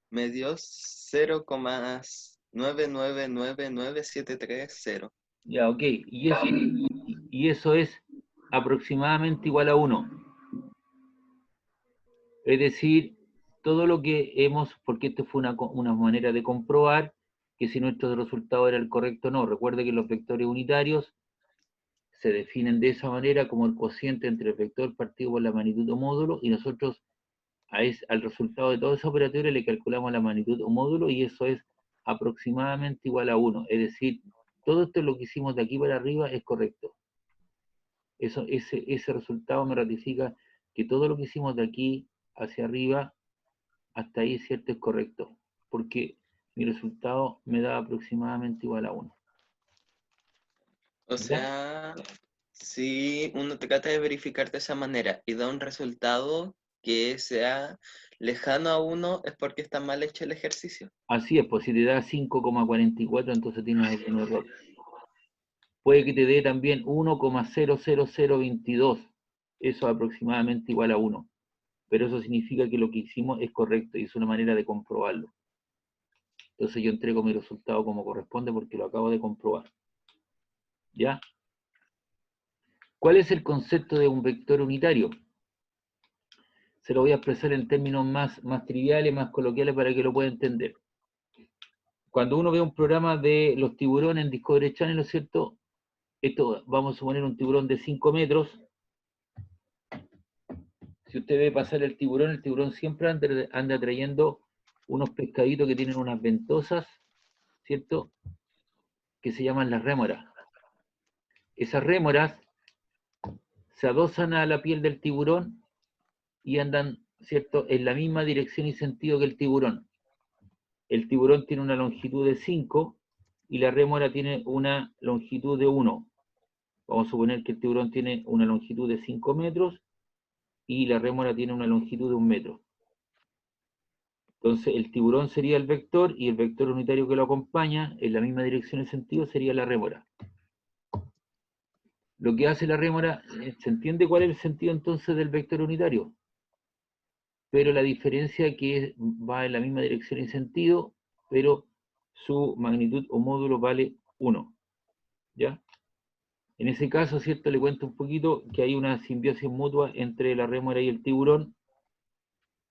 Me dio 0,9999730. Ya, ok. Y eso es aproximadamente igual a 1. Es decir, todo lo que hemos, porque esto fue una manera de comprobar que si nuestro resultado era el correcto o no. Recuerde que los vectores unitarios se definen de esa manera como el cociente entre el vector partido por la magnitud o módulo, y nosotros al resultado de toda esa operatoria le calculamos la magnitud o módulo, y eso es aproximadamente igual a 1. Es decir, todo esto lo que hicimos de aquí para arriba es correcto. Ese resultado me ratifica que todo lo que hicimos de aquí hacia arriba, hasta ahí, cierto, es correcto, porque mi resultado me da aproximadamente igual a 1. O ¿Ya? sea, si uno trata de verificar de esa manera y da un resultado que sea lejano a 1, es porque está mal hecho el ejercicio. Así es, pues si te da 5,44, entonces tienes un error. Puede que te dé también 1,00022, eso es aproximadamente igual a 1. Pero eso significa que lo que hicimos es correcto y es una manera de comprobarlo. Entonces yo entrego mi resultado como corresponde porque lo acabo de comprobar. ¿Ya? ¿Cuál es el concepto de un vector unitario? Se lo voy a expresar en términos más triviales, más coloquiales para que lo pueda entender. Cuando uno ve un programa de los tiburones en Discovery Channel, ¿no es cierto? Esto, vamos a suponer un tiburón de 5 metros. Si usted ve pasar el tiburón siempre anda trayendo unos pescaditos que tienen unas ventosas, ¿cierto? Que se llaman las rémoras. Esas rémoras se adosan a la piel del tiburón y andan, ¿cierto?, en la misma dirección y sentido que el tiburón. El tiburón tiene una longitud de 5 y la rémora tiene una longitud de 1. Vamos a suponer que el tiburón tiene una longitud de 5 metros y la rémora tiene una longitud de 1 metro. Entonces el tiburón sería el vector y el vector unitario que lo acompaña en la misma dirección y sentido sería la rémora. Lo que hace la rémora, ¿se entiende cuál es el sentido entonces del vector unitario? Pero la diferencia es que va en la misma dirección y sentido, pero su magnitud o módulo vale 1. ¿Ya? En ese caso, ¿cierto? Le cuento un poquito que hay una simbiosis mutua entre la rémora y el tiburón.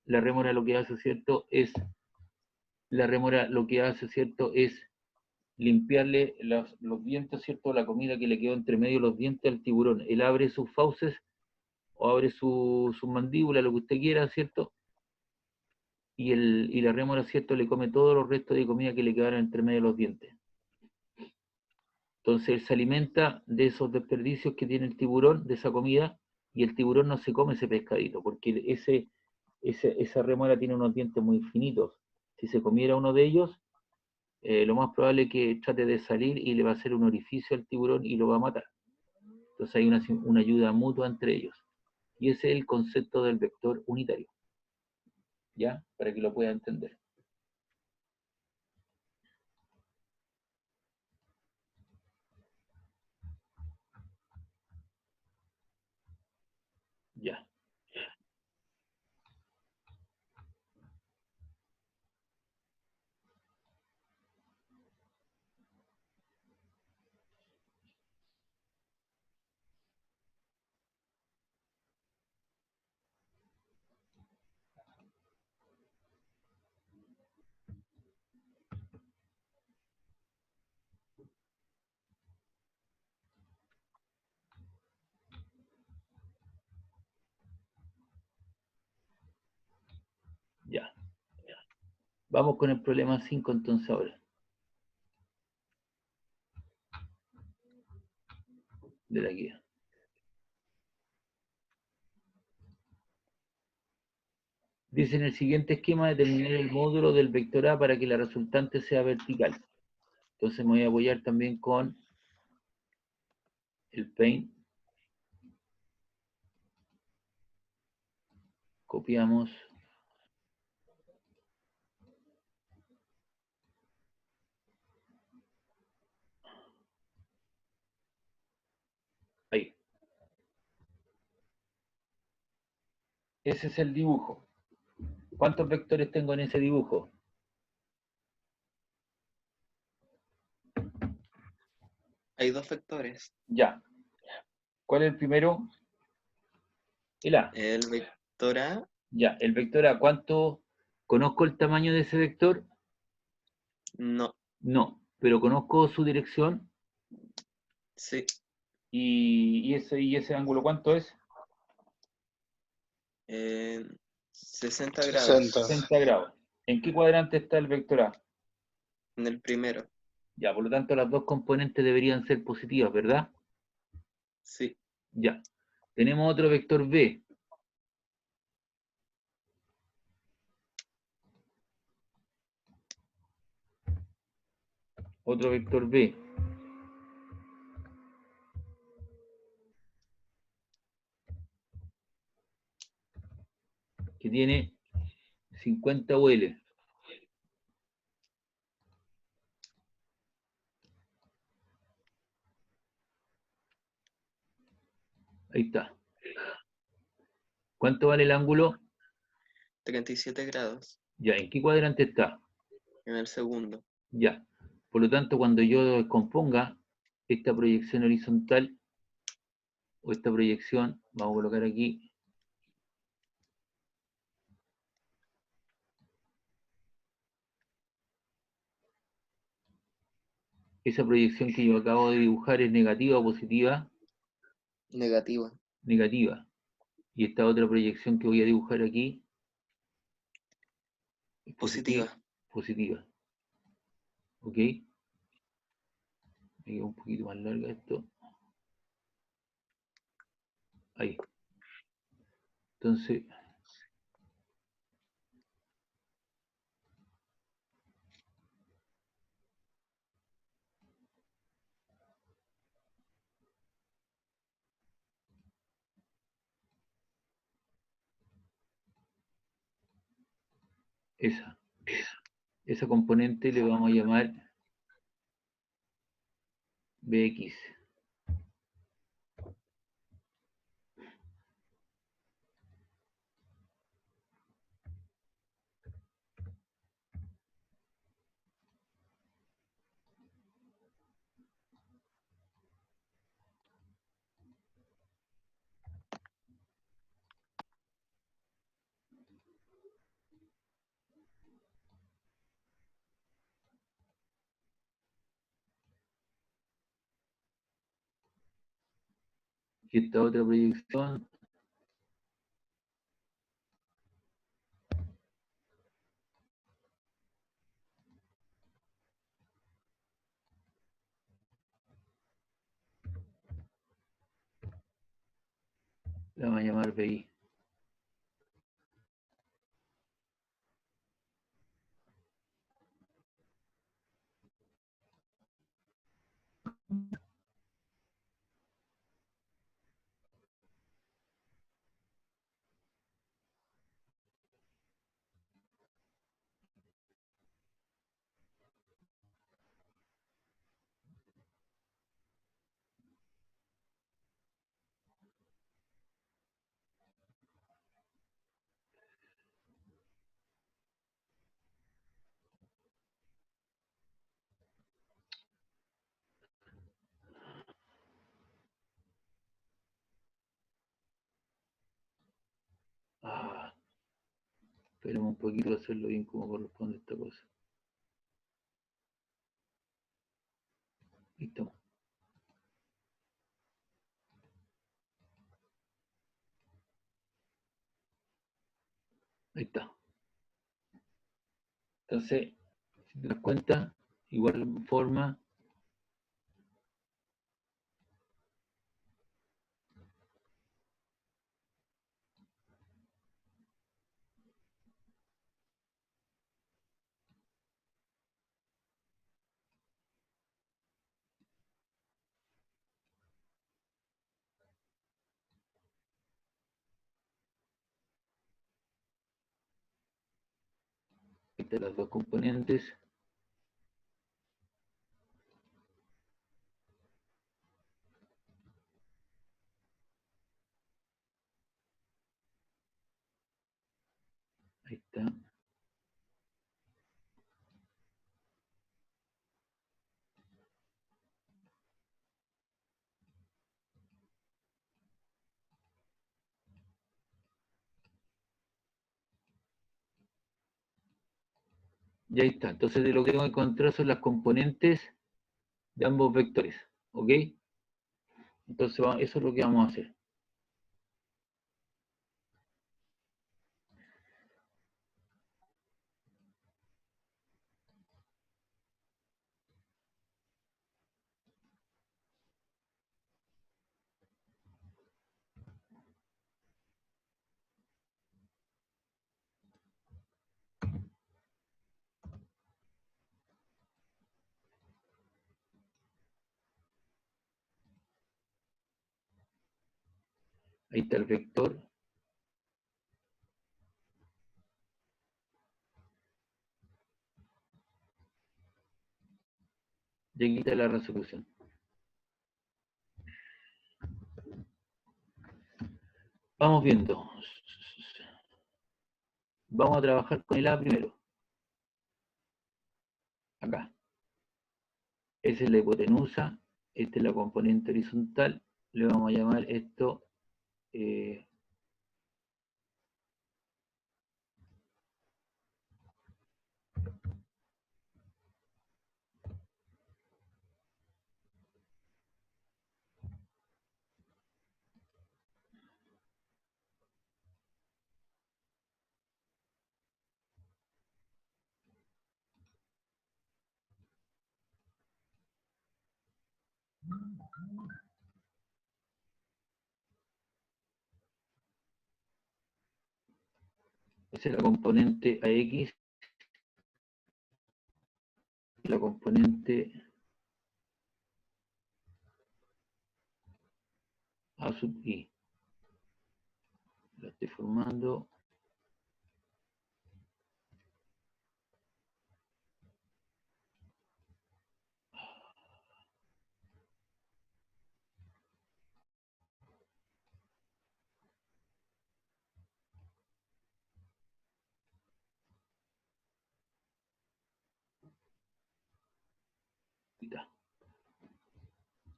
La rémora lo que hace, ¿cierto? Es limpiarle los dientes, ¿cierto? La comida que le quedó entre medio de los dientes al tiburón. Él abre sus fauces o abre su mandíbula, lo que usted quiera, ¿cierto? Y la rémora, ¿cierto?, le come todos los restos de comida que le quedaron entre medio de los dientes. Entonces él se alimenta de esos desperdicios que tiene el tiburón, de esa comida, y el tiburón no se come ese pescadito, porque esa rémora tiene unos dientes muy finitos. Si se comiera uno de ellos, lo más probable es que trate de salir y le va a hacer un orificio al tiburón y lo va a matar. Entonces hay una ayuda mutua entre ellos. Y ese es el concepto del vector unitario. ¿Ya? Para que lo pueda entender. Vamos con el problema 5 entonces ahora. De la guía. Dice en el siguiente esquema determinar el módulo del vector A para que la resultante sea vertical. Entonces me voy a apoyar también con el Paint. Copiamos. Ahí. Ese es el dibujo. ¿Cuántos vectores tengo en ese dibujo? Hay dos vectores. Ya. ¿Cuál es el primero? El A. El vector A, Ya, el vector A, ¿cuánto? ¿Conozco el tamaño de ese vector? no. No, pero conozco su dirección. Sí. ¿Y ese ángulo cuánto es? 60 grados. 60 grados. ¿En qué cuadrante está el vector A? En el primero. Ya, por lo tanto las dos componentes deberían ser positivas, ¿verdad? Sí. Ya. Tenemos otro vector B. Otro vector B. Que tiene 50 UL. Ahí está. ¿Cuánto vale el ángulo? 37 grados. Ya, ¿en qué cuadrante está? En el segundo. Ya. Por lo tanto, cuando yo descomponga esta proyección horizontal o esta proyección, vamos a colocar aquí, esa proyección que yo acabo de dibujar es negativa o positiva, Negativa. negativa. Y esta otra proyección que voy a dibujar aquí es Positiva. positiva. ¿Ok? Me queda un poquito más larga esto. Ahí. Entonces, esa componente le vamos a llamar Bx. Y esta otra proyección la vamos a llamar Bi. Ah, esperemos un poquito a hacerlo bien como corresponde esta cosa. Listo. Ahí está. Entonces, si te das cuenta, igual forma. Estas las dos componentes. Ahí está. Y ahí está. Entonces de lo que tengo que encontrar son las componentes de ambos vectores. ¿Ok? Entonces eso es lo que vamos a hacer. Ahí está el vector. Y aquí está la resolución. Vamos viendo. Vamos a trabajar con el A primero. Acá. Esa es la hipotenusa. Esta es la componente horizontal. Le vamos a llamar esto esa es la componente AX, la componente A sub I. La estoy formando.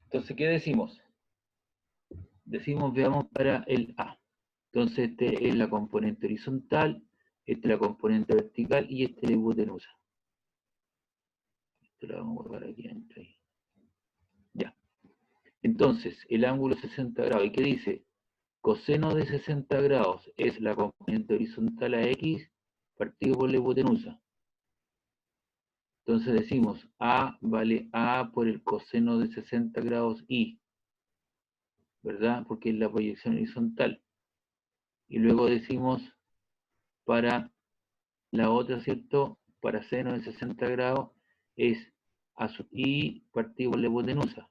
Entonces, ¿qué decimos? Decimos, veamos para el A. Entonces, este es la componente horizontal, esta es la componente vertical y esta es la hipotenusa. Esto lo vamos a guardar aquí adentro. Ya. Entonces, el ángulo 60 grados. ¿Y qué dice? Coseno de 60 grados es la componente horizontal a X partido por la hipotenusa. Entonces decimos A vale A por el coseno de 60 grados I, ¿verdad? Porque es la proyección horizontal. Y luego decimos para la otra, ¿cierto? Para seno de 60 grados es A sub I partido por la hipotenusa.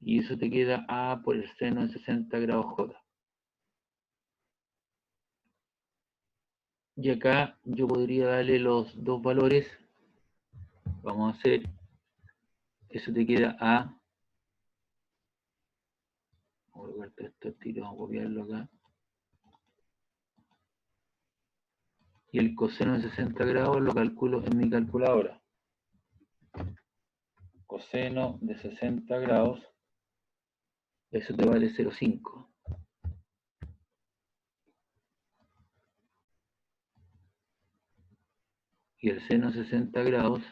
Y eso te queda A por el seno de 60 grados J. Y acá yo podría darle los dos valores. Vamos a hacer, eso te queda A. Vamos a cortar esto al tiro, vamos a copiarlo acá. Y el coseno de 60 grados lo calculo en mi calculadora. Coseno de 60 grados, eso te vale 0,5. Y el seno de 60 grados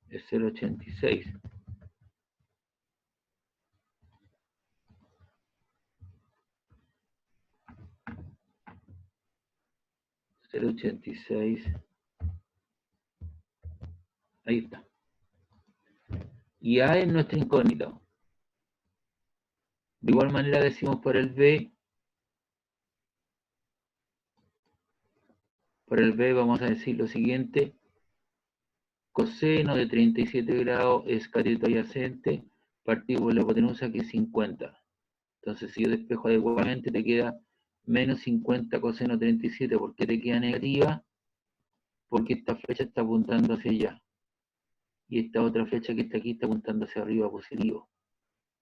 es 0,86. 0,86 Ahí está. Y A es nuestra incógnita. De igual manera decimos para el B vamos a decir lo siguiente: coseno de 37 grados es cateto adyacente partido por la hipotenusa, que es 50. Entonces, si yo despejo adecuadamente, te queda menos 50 coseno 37. ¿Por qué te queda negativa? Porque esta flecha está apuntando hacia allá. Y esta otra flecha que está aquí está apuntando hacia arriba, positivo.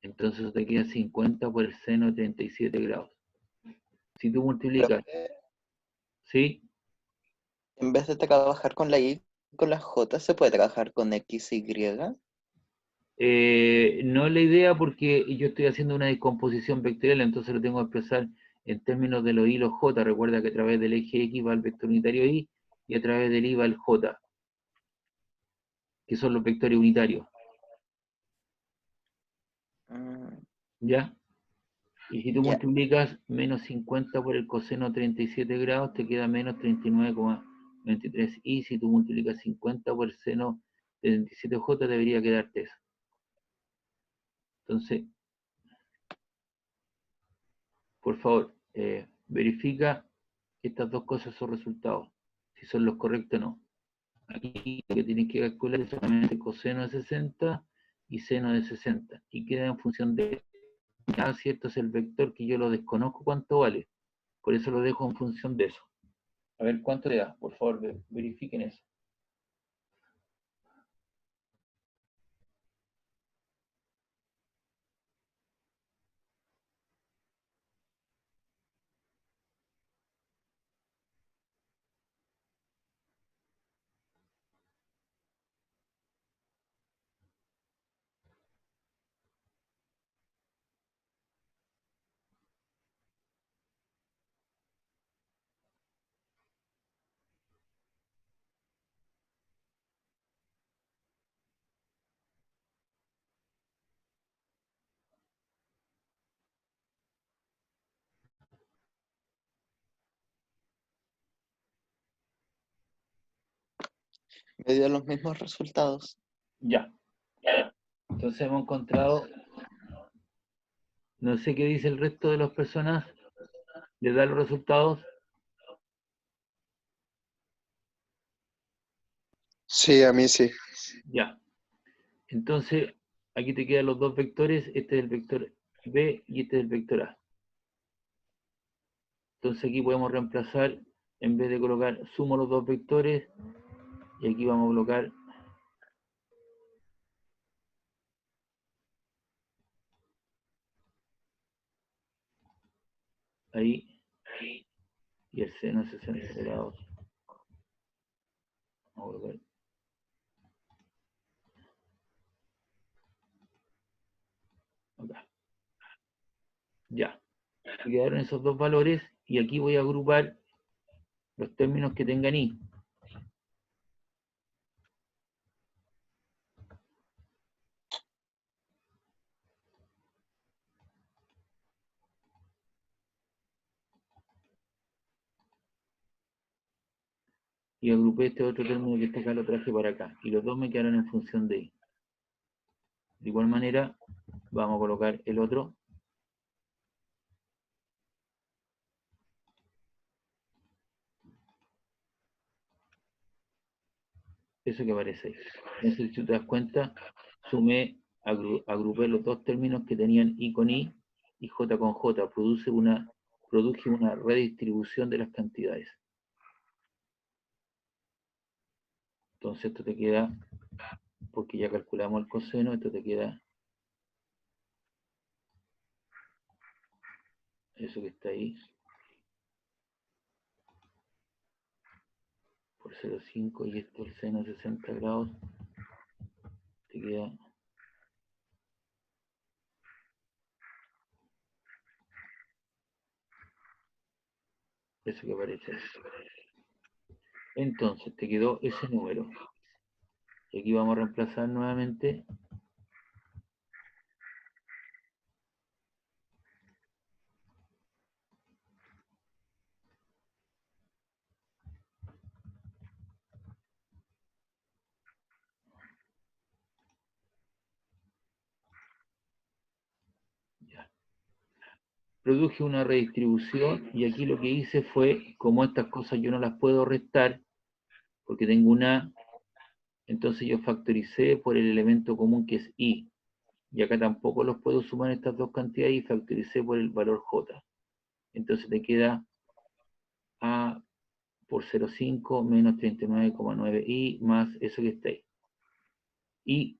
Entonces te queda 50 por el seno de 37 grados. Si tú multiplicas, ¿sí? En vez de trabajar con la Y, con la J, ¿se puede trabajar con X, Y? No es la idea, porque yo estoy haciendo una descomposición vectorial, entonces lo tengo que expresar en términos de los hilos J. Recuerda que a través del eje X va el vector unitario Y y a través del Y va el J, que son los vectores unitarios. ¿Ya? Y si tú multiplicas menos 50 por el coseno 37 grados, te queda menos 39,23. Y si tú multiplicas 50 por el seno de 37J, debería quedarte eso. Entonces, por favor, verifica que estas dos cosas son resultados, si son los correctos o no. Aquí lo que tienes que calcular es solamente coseno de 60 y seno de 60. Y queda en función de, ya, si esto es el vector que yo lo desconozco cuánto vale. Por eso lo dejo en función de eso. A ver cuánto te da, por favor, verifiquen eso. Me dio los mismos resultados. Ya. Entonces hemos encontrado, no sé qué dice el resto de las personas, les da los resultados. Sí, a mí sí. Ya. Entonces, aquí te quedan los dos vectores, este es el vector B y este es el vector A. Entonces aquí podemos reemplazar, en vez de colocar sumo los dos vectores, y aquí vamos a colocar ahí, y el seno 60 grados. Vamos a colocar acá. Ya. Quedaron esos dos valores, y aquí voy a agrupar los términos que tengan I. Y agrupé este otro término que está acá, lo traje para acá. Y los dos me quedaron en función de I. De igual manera, vamos a colocar el otro. Eso que aparece ahí. Entonces, si tú te das cuenta, sumé, agrupé los dos términos que tenían I con I y J con J. Produje una redistribución de las cantidades. Entonces esto te queda, porque ya calculamos el coseno, esto te queda eso que está ahí por 0,5, y esto el seno de 60 grados, te queda eso que aparece ahí. Entonces te quedó ese número. Y aquí vamos a reemplazar nuevamente. produje una redistribución y aquí lo que hice fue, como estas cosas yo no las puedo restar, porque tengo una, entonces yo factoricé por el elemento común que es i, y acá tampoco los puedo sumar estas dos cantidades y factoricé por el valor j. Entonces te queda a por 0,5 menos 39,9i más eso que está ahí. Y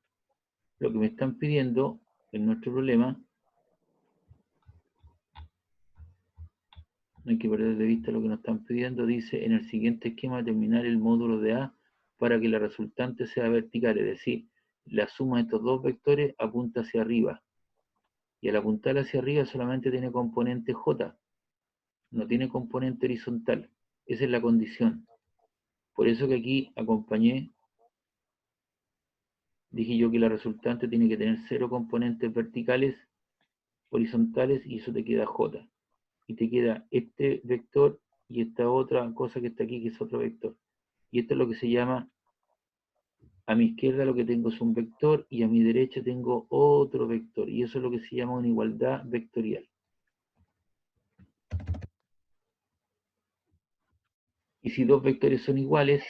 lo que me están pidiendo en nuestro problema, no hay que perder de vista lo que nos están pidiendo, dice en el siguiente esquema determinar el módulo de A para que la resultante sea vertical, es decir, la suma de estos dos vectores apunta hacia arriba. Y al apuntar hacia arriba solamente tiene componente J, no tiene componente horizontal. Esa es la condición. Por eso que aquí acompañé, dije yo que la resultante tiene que tener 0 componentes verticales, horizontales, y eso te queda J. Y te queda este vector y esta otra cosa que está aquí, que es otro vector. Y esto es lo que se llama, a mi izquierda lo que tengo es un vector y a mi derecha tengo otro vector. Y eso es lo que se llama una igualdad vectorial. Y si dos vectores son iguales,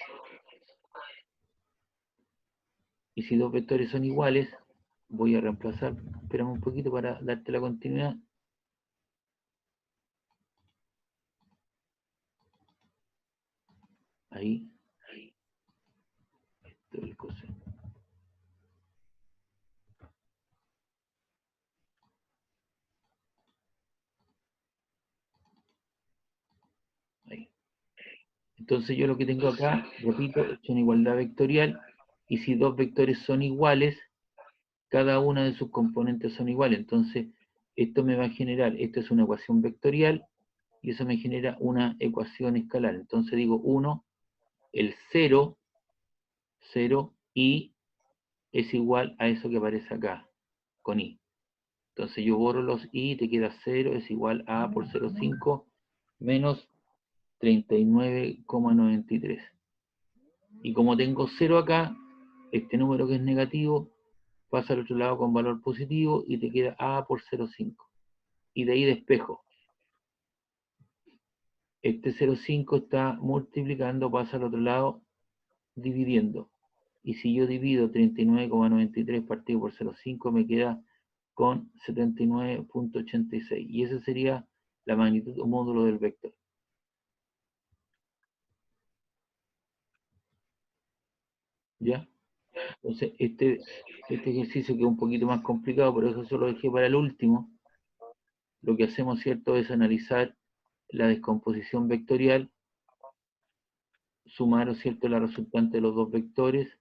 voy a reemplazar, espérame un poquito para darte la continuidad. Ahí, esto es el coso. Ahí. Entonces yo lo que tengo acá, repito, es una igualdad vectorial, y si dos vectores son iguales, cada una de sus componentes son iguales. Entonces, esto me va a generar, esto es una ecuación vectorial, y eso me genera una ecuación escalar. Entonces digo 1, el 0, 0, y es igual a eso que aparece acá, con i. Entonces yo borro los i, te queda 0, es igual a por 0,5 menos 39,93. Y como tengo 0 acá, este número que es negativo pasa al otro lado con valor positivo y te queda a por 0,5. Y de ahí despejo. Este 0,5 está multiplicando, pasa al otro lado dividiendo. Y si yo divido 39,93 partido por 0,5 me queda con 79,86. Y esa sería la magnitud o módulo del vector. ¿Ya? Entonces, este ejercicio que es un poquito más complicado, por eso solo lo dejé para el último. Lo que hacemos, ¿cierto?, es analizar la descomposición vectorial, sumar, ¿cierto?, la resultante de los dos vectores,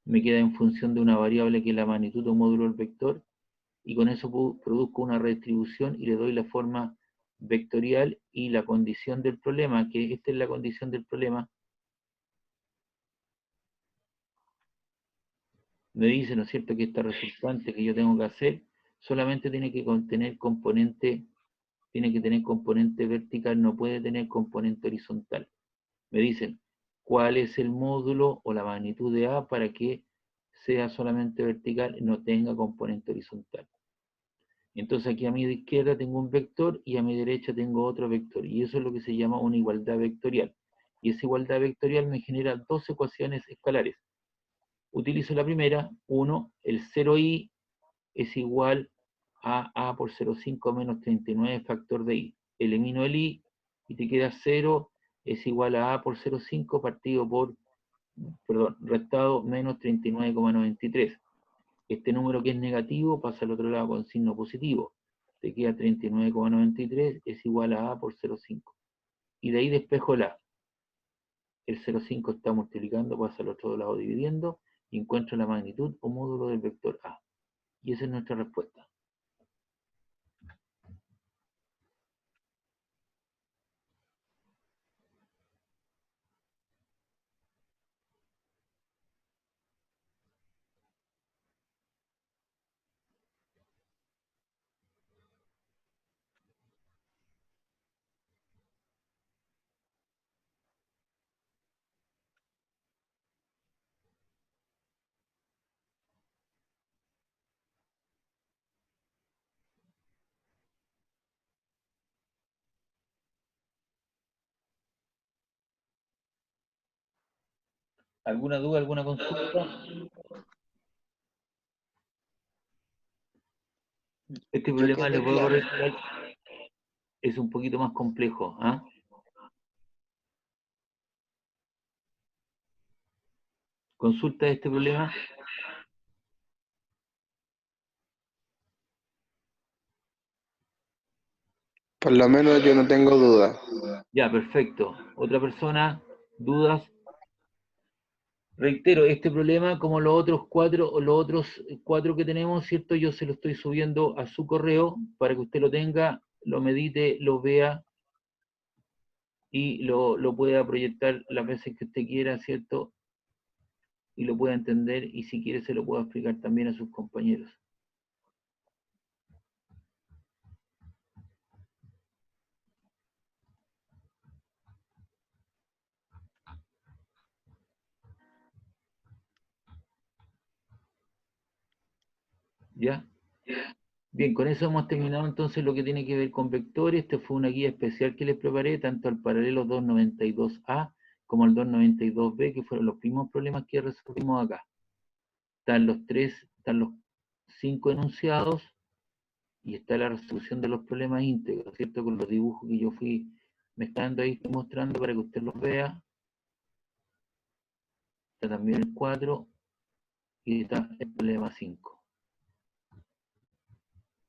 me queda en función de una variable que es la magnitud o módulo del vector, y con eso produzco una redistribución y le doy la forma vectorial y la condición del problema, que esta es la condición del problema. Me dice, ¿no es cierto?, que esta resultante que yo tengo que hacer solamente tiene que contener componente, tiene que tener componente vertical, no puede tener componente horizontal. Me dicen, ¿cuál es el módulo o la magnitud de A para que sea solamente vertical y no tenga componente horizontal? Entonces aquí a mi izquierda tengo un vector y a mi derecha tengo otro vector. Y eso es lo que se llama una igualdad vectorial. Y esa igualdad vectorial me genera dos ecuaciones escalares. Utilizo la primera, 1, el 0i es igual a A por 0,5 menos 39 factor de i. Elimino el i y te queda 0 es igual a por 0,5 partido por, perdón, restado menos 39,93. Este número que es negativo pasa al otro lado con signo positivo. Te queda 39,93 es igual a por 0,5. Y de ahí despejo el a. El 0,5 está multiplicando, pasa al otro lado dividiendo, y encuentro la magnitud o módulo del vector a. Y esa es nuestra respuesta. ¿Alguna duda, alguna consulta? Este Yo problema, le quedé vuelvo a claro. reiterar, es un poquito más complejo. ¿Ah? ¿Consulta este problema? Por lo menos yo no tengo duda. Ya, perfecto. ¿Otra persona? ¿Dudas? Reitero, este problema, como los otros cuatro que tenemos, ¿cierto? Yo se lo estoy subiendo a su correo para que usted lo tenga, lo medite, lo vea y lo pueda proyectar las veces que usted quiera, ¿cierto? Y lo pueda entender y si quiere se lo pueda explicar también a sus compañeros. ¿Ya? Bien, con eso hemos terminado entonces lo que tiene que ver con vectores. Esta fue una guía especial que les preparé, tanto al paralelo 292A como al 292B, que fueron los mismos problemas que resolvimos acá. Están los 5 enunciados y está la resolución de los problemas íntegros, ¿cierto? Con los dibujos que yo fui mezclando ahí, estoy mostrando para que usted los vea. Está también el 4 y está el problema 5.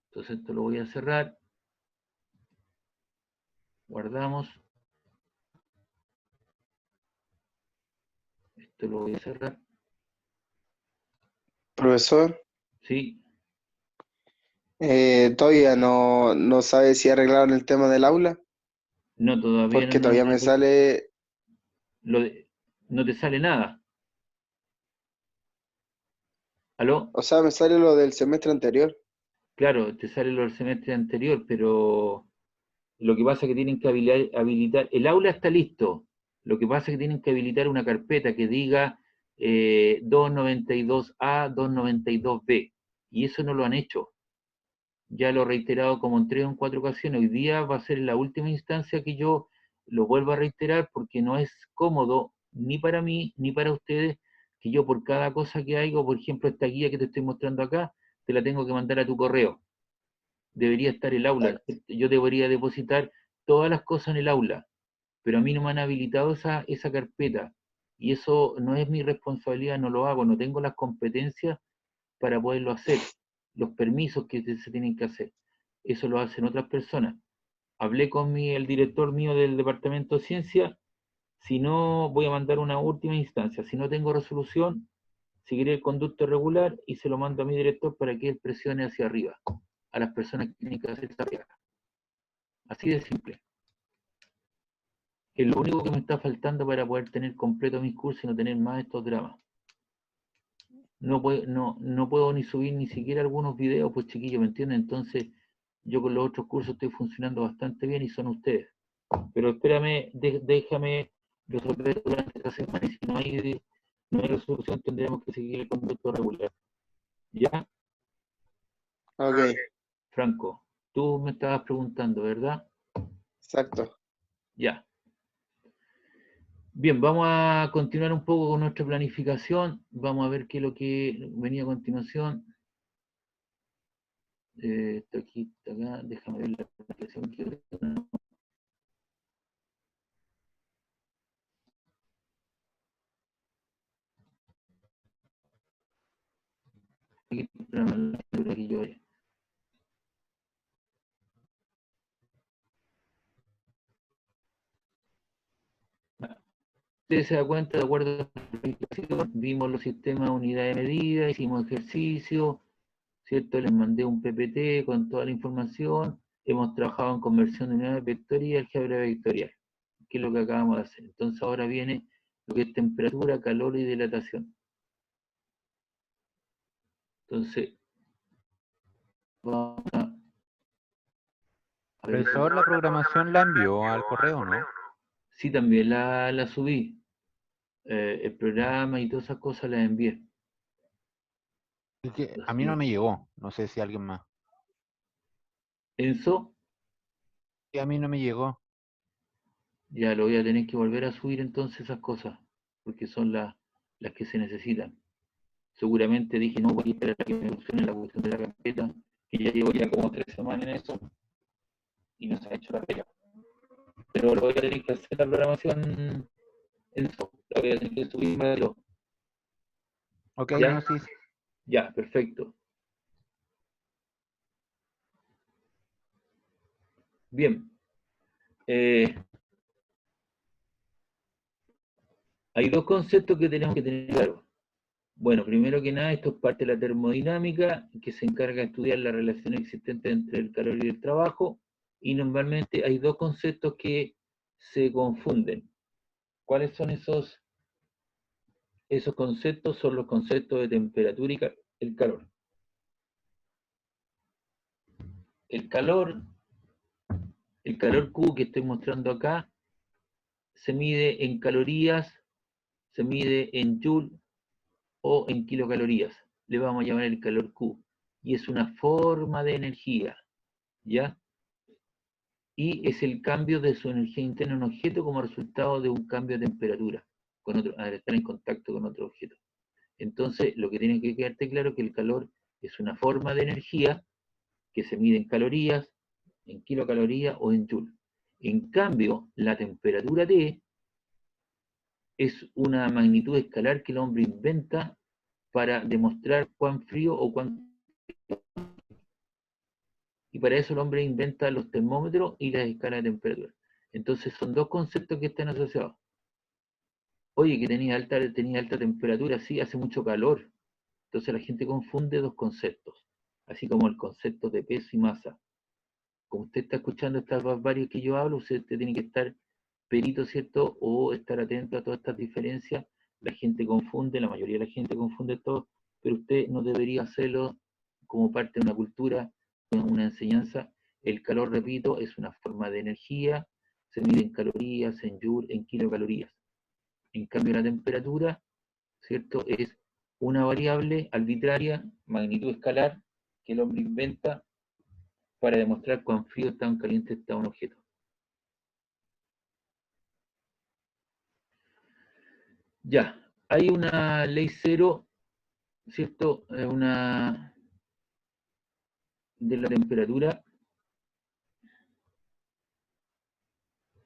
Entonces esto lo voy a cerrar. Guardamos. Esto lo voy a cerrar. Profesor, Sí. todavía no sabe si arreglaron el tema del aula, No, todavía porque no. todavía me sale, No te sale nada. ¿Aló? o sea, me sale lo del semestre anterior. Claro, te sale lo del semestre anterior, pero lo que pasa es que tienen que habilitar, el aula está listo. Lo que pasa es que tienen que habilitar una carpeta que diga 292A, 292B. Y eso no lo han hecho. Ya lo he reiterado como en 3 o 4 ocasiones. Hoy día va a ser la última instancia que yo lo vuelvo a reiterar porque no es cómodo ni para mí ni para ustedes que yo por cada cosa que hago, por ejemplo, esta guía que te estoy mostrando acá, te la tengo que mandar a tu correo. Debería estar el aula. Exacto. Yo debería depositar todas las cosas en el aula, pero a mí no me han habilitado esa carpeta. Y eso no es mi responsabilidad, no lo hago, no tengo las competencias para poderlo hacer, los permisos que se tienen que hacer. Eso lo hacen otras personas. Hablé con el director mío del departamento de ciencia, si no voy a mandar una última instancia, si no tengo resolución, seguiré el conducto regular y se lo mando a mi director para que él presione hacia arriba, a las personas que tienen que hacer esta pega. Así de simple. Es lo único que me está faltando para poder tener completo mis cursos y no tener más estos dramas. No puedo ni subir ni siquiera algunos videos, pues chiquillos, ¿me entienden? Entonces, yo con los otros cursos estoy funcionando bastante bien y son ustedes. Pero espérame, déjame resolver durante esta semana y si no hay resolución tendremos que seguir el conducto regular. ¿Ya? Ok, Franco, tú me estabas preguntando, ¿verdad? exacto. Ya. Bien, vamos a continuar un poco con nuestra planificación. Vamos a ver qué es lo que venía a continuación. Esto aquí, está acá. Déjame ver la planificación que aquí yo. Usted se da cuenta, de acuerdo a la planificación, vimos los sistemas de unidad de medida, hicimos ejercicio, ¿cierto? Les mandé un PPT con toda la información. Hemos trabajado en conversión de unidades vectoriales y álgebra vectorial, que es lo que acabamos de hacer. Entonces ahora viene lo que es temperatura, calor y dilatación. Entonces, vamos a ver. Profesor, la programación la envió al correo, ¿no? Sí, también la subí. El programa y todas esas cosas las envié. Es que a mí Así no es. me llegó, no sé si alguien más. Enzo, Sí, a mí no me llegó. ya lo voy a tener que volver a subir entonces esas cosas, porque son las las que se necesitan. Seguramente dije, no, voy a esperar a que me funcione la cuestión de la carpeta, que ya llevo ya como 3 semanas en eso, y no se ha hecho la pega. Pero lo voy a tener que hacer la programación en eso. Lo voy a tener que subir. Ok, ¿Ya? no, sí. Ya, perfecto. Bien. Hay dos conceptos que tenemos que tener claros. Bueno, primero que nada, esto es parte de la termodinámica, que se encarga de estudiar la relación existente entre el calor y el trabajo, y normalmente hay dos conceptos que se confunden. ¿Cuáles son esos conceptos? Son los conceptos de temperatura y el calor. El calor Q que estoy mostrando acá, se mide en calorías, se mide en joule o en kilocalorías. Le vamos a llamar el calor Q. Y es una forma de energía, ¿ya? Y es el cambio de su energía interna en un objeto como resultado de un cambio de temperatura, al estar en contacto con otro objeto. Entonces, lo que tiene que quedarte claro es que el calor es una forma de energía que se mide en calorías, en kilocalorías o en joule. En cambio, la temperatura T es una magnitud escalar que el hombre inventa para demostrar cuán frío o cuán... Y para eso el hombre inventa los termómetros y las escalas de temperatura. Entonces son dos conceptos que están asociados. Oye, que tenía alta temperatura, sí, hace mucho calor. Entonces la gente confunde dos conceptos, así como el concepto de peso y masa. Como usted está escuchando estas varias que yo hablo, usted tiene que estar perito, ¿cierto? O estar atento a todas estas diferencias. La gente confunde, la mayoría de la gente confunde todo, pero usted no debería hacerlo como parte de una cultura, una enseñanza. El calor, repito, es una forma de energía, se mide en calorías, en joule, en kilocalorías. En cambio, la temperatura, ¿cierto? Es una variable arbitraria, magnitud escalar, que el hombre inventa para demostrar cuán frío está o cuán caliente está un objeto. Ya, hay una ley cero, ¿cierto? Una de la temperatura.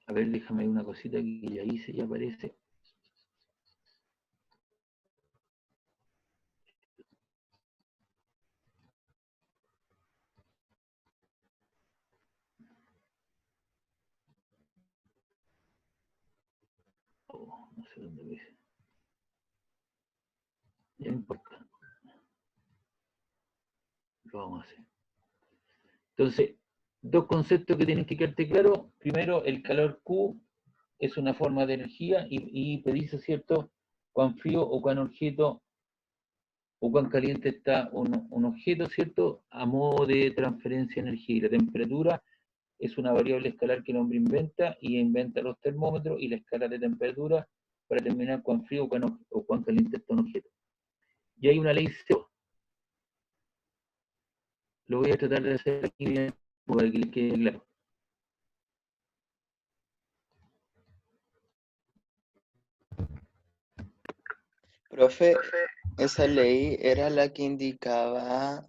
A ver, déjame una cosita que ya hice, ya aparece. Oh, no sé dónde lo hice. Ya no importa. Lo vamos a hacer. Entonces, dos conceptos que tienen que quedarte claro. Primero, el calor Q es una forma de energía y te dice, ¿cierto?, cuán frío o cuán objeto o cuán caliente está un objeto, ¿cierto?, a modo de transferencia de energía. Y la temperatura es una variable escalar que el hombre inventa y inventa los termómetros y la escala de temperatura para determinar cuán frío o cuán caliente está un objeto. Y hay una ley CO. Lo voy a tratar de hacer aquí bien para que les quede claro. Profe, esa ley era la que indicaba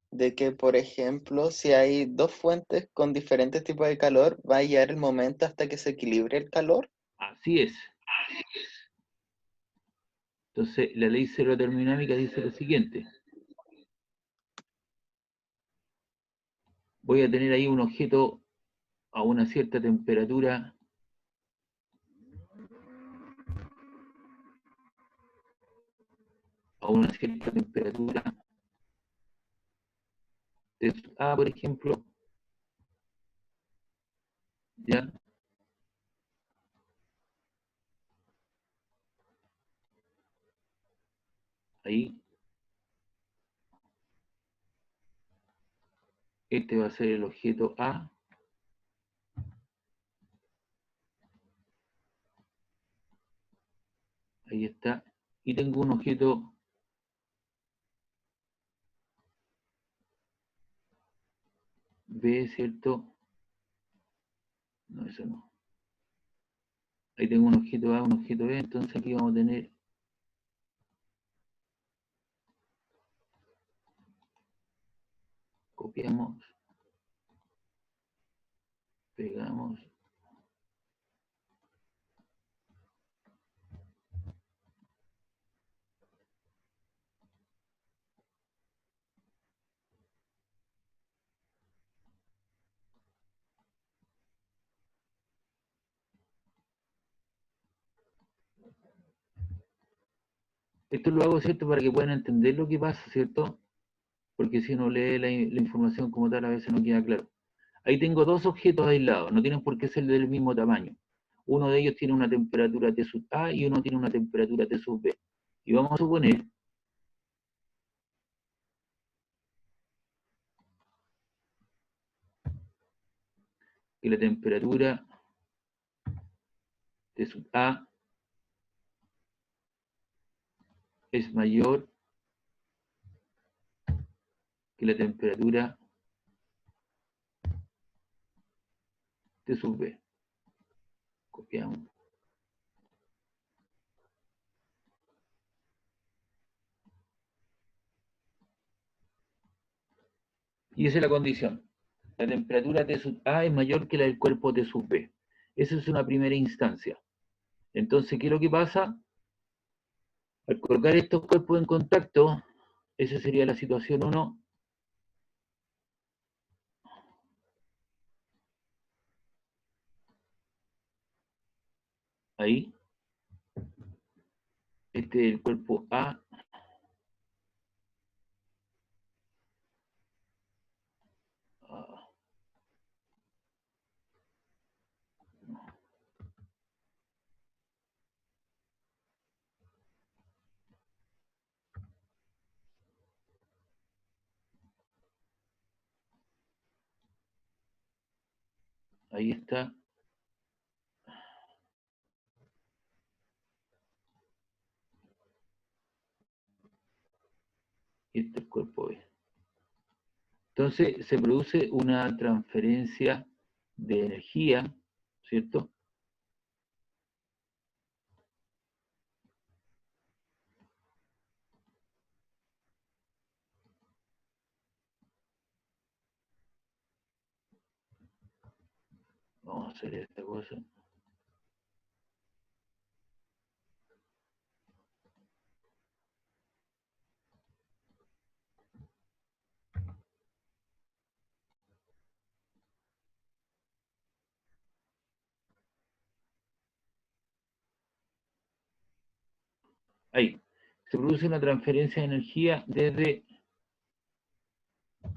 de que, por ejemplo, si hay dos fuentes con diferentes tipos de calor, va a llegar el momento hasta que se equilibre el calor. Así es. Entonces, la ley termodinámica dice lo siguiente. Voy a tener ahí un objeto a una cierta temperatura de A, por ejemplo, ¿ya? Ahí, este va a ser el objeto A. Ahí está. Y tengo un objeto B, ¿cierto? No, eso no. Ahí tengo un objeto A, un objeto B, entonces aquí vamos a tener Copiamos, pegamos. Esto lo hago, ¿cierto?, para que puedan entender lo que pasa, ¿cierto? Porque si uno lee la información como tal, a veces no queda claro. Ahí tengo dos objetos aislados, no tienen por qué ser del mismo tamaño. Uno de ellos tiene una temperatura T sub A y uno tiene una temperatura T sub B. Y vamos a suponer que la temperatura T sub A es mayor que la temperatura T sub B. Copiamos. Y esa es la condición. La temperatura T sub A es mayor que la del cuerpo T sub B. Esa es una primera instancia. Entonces, ¿qué es lo que pasa? Al colocar estos cuerpos en contacto, esa sería la situación 1. Ahí. Este es el cuerpo A. Ahí está. Y este es el cuerpo B. Entonces se produce una transferencia de energía, ¿cierto? Vamos a hacer esta cosa. Ahí. Se produce una transferencia de energía desde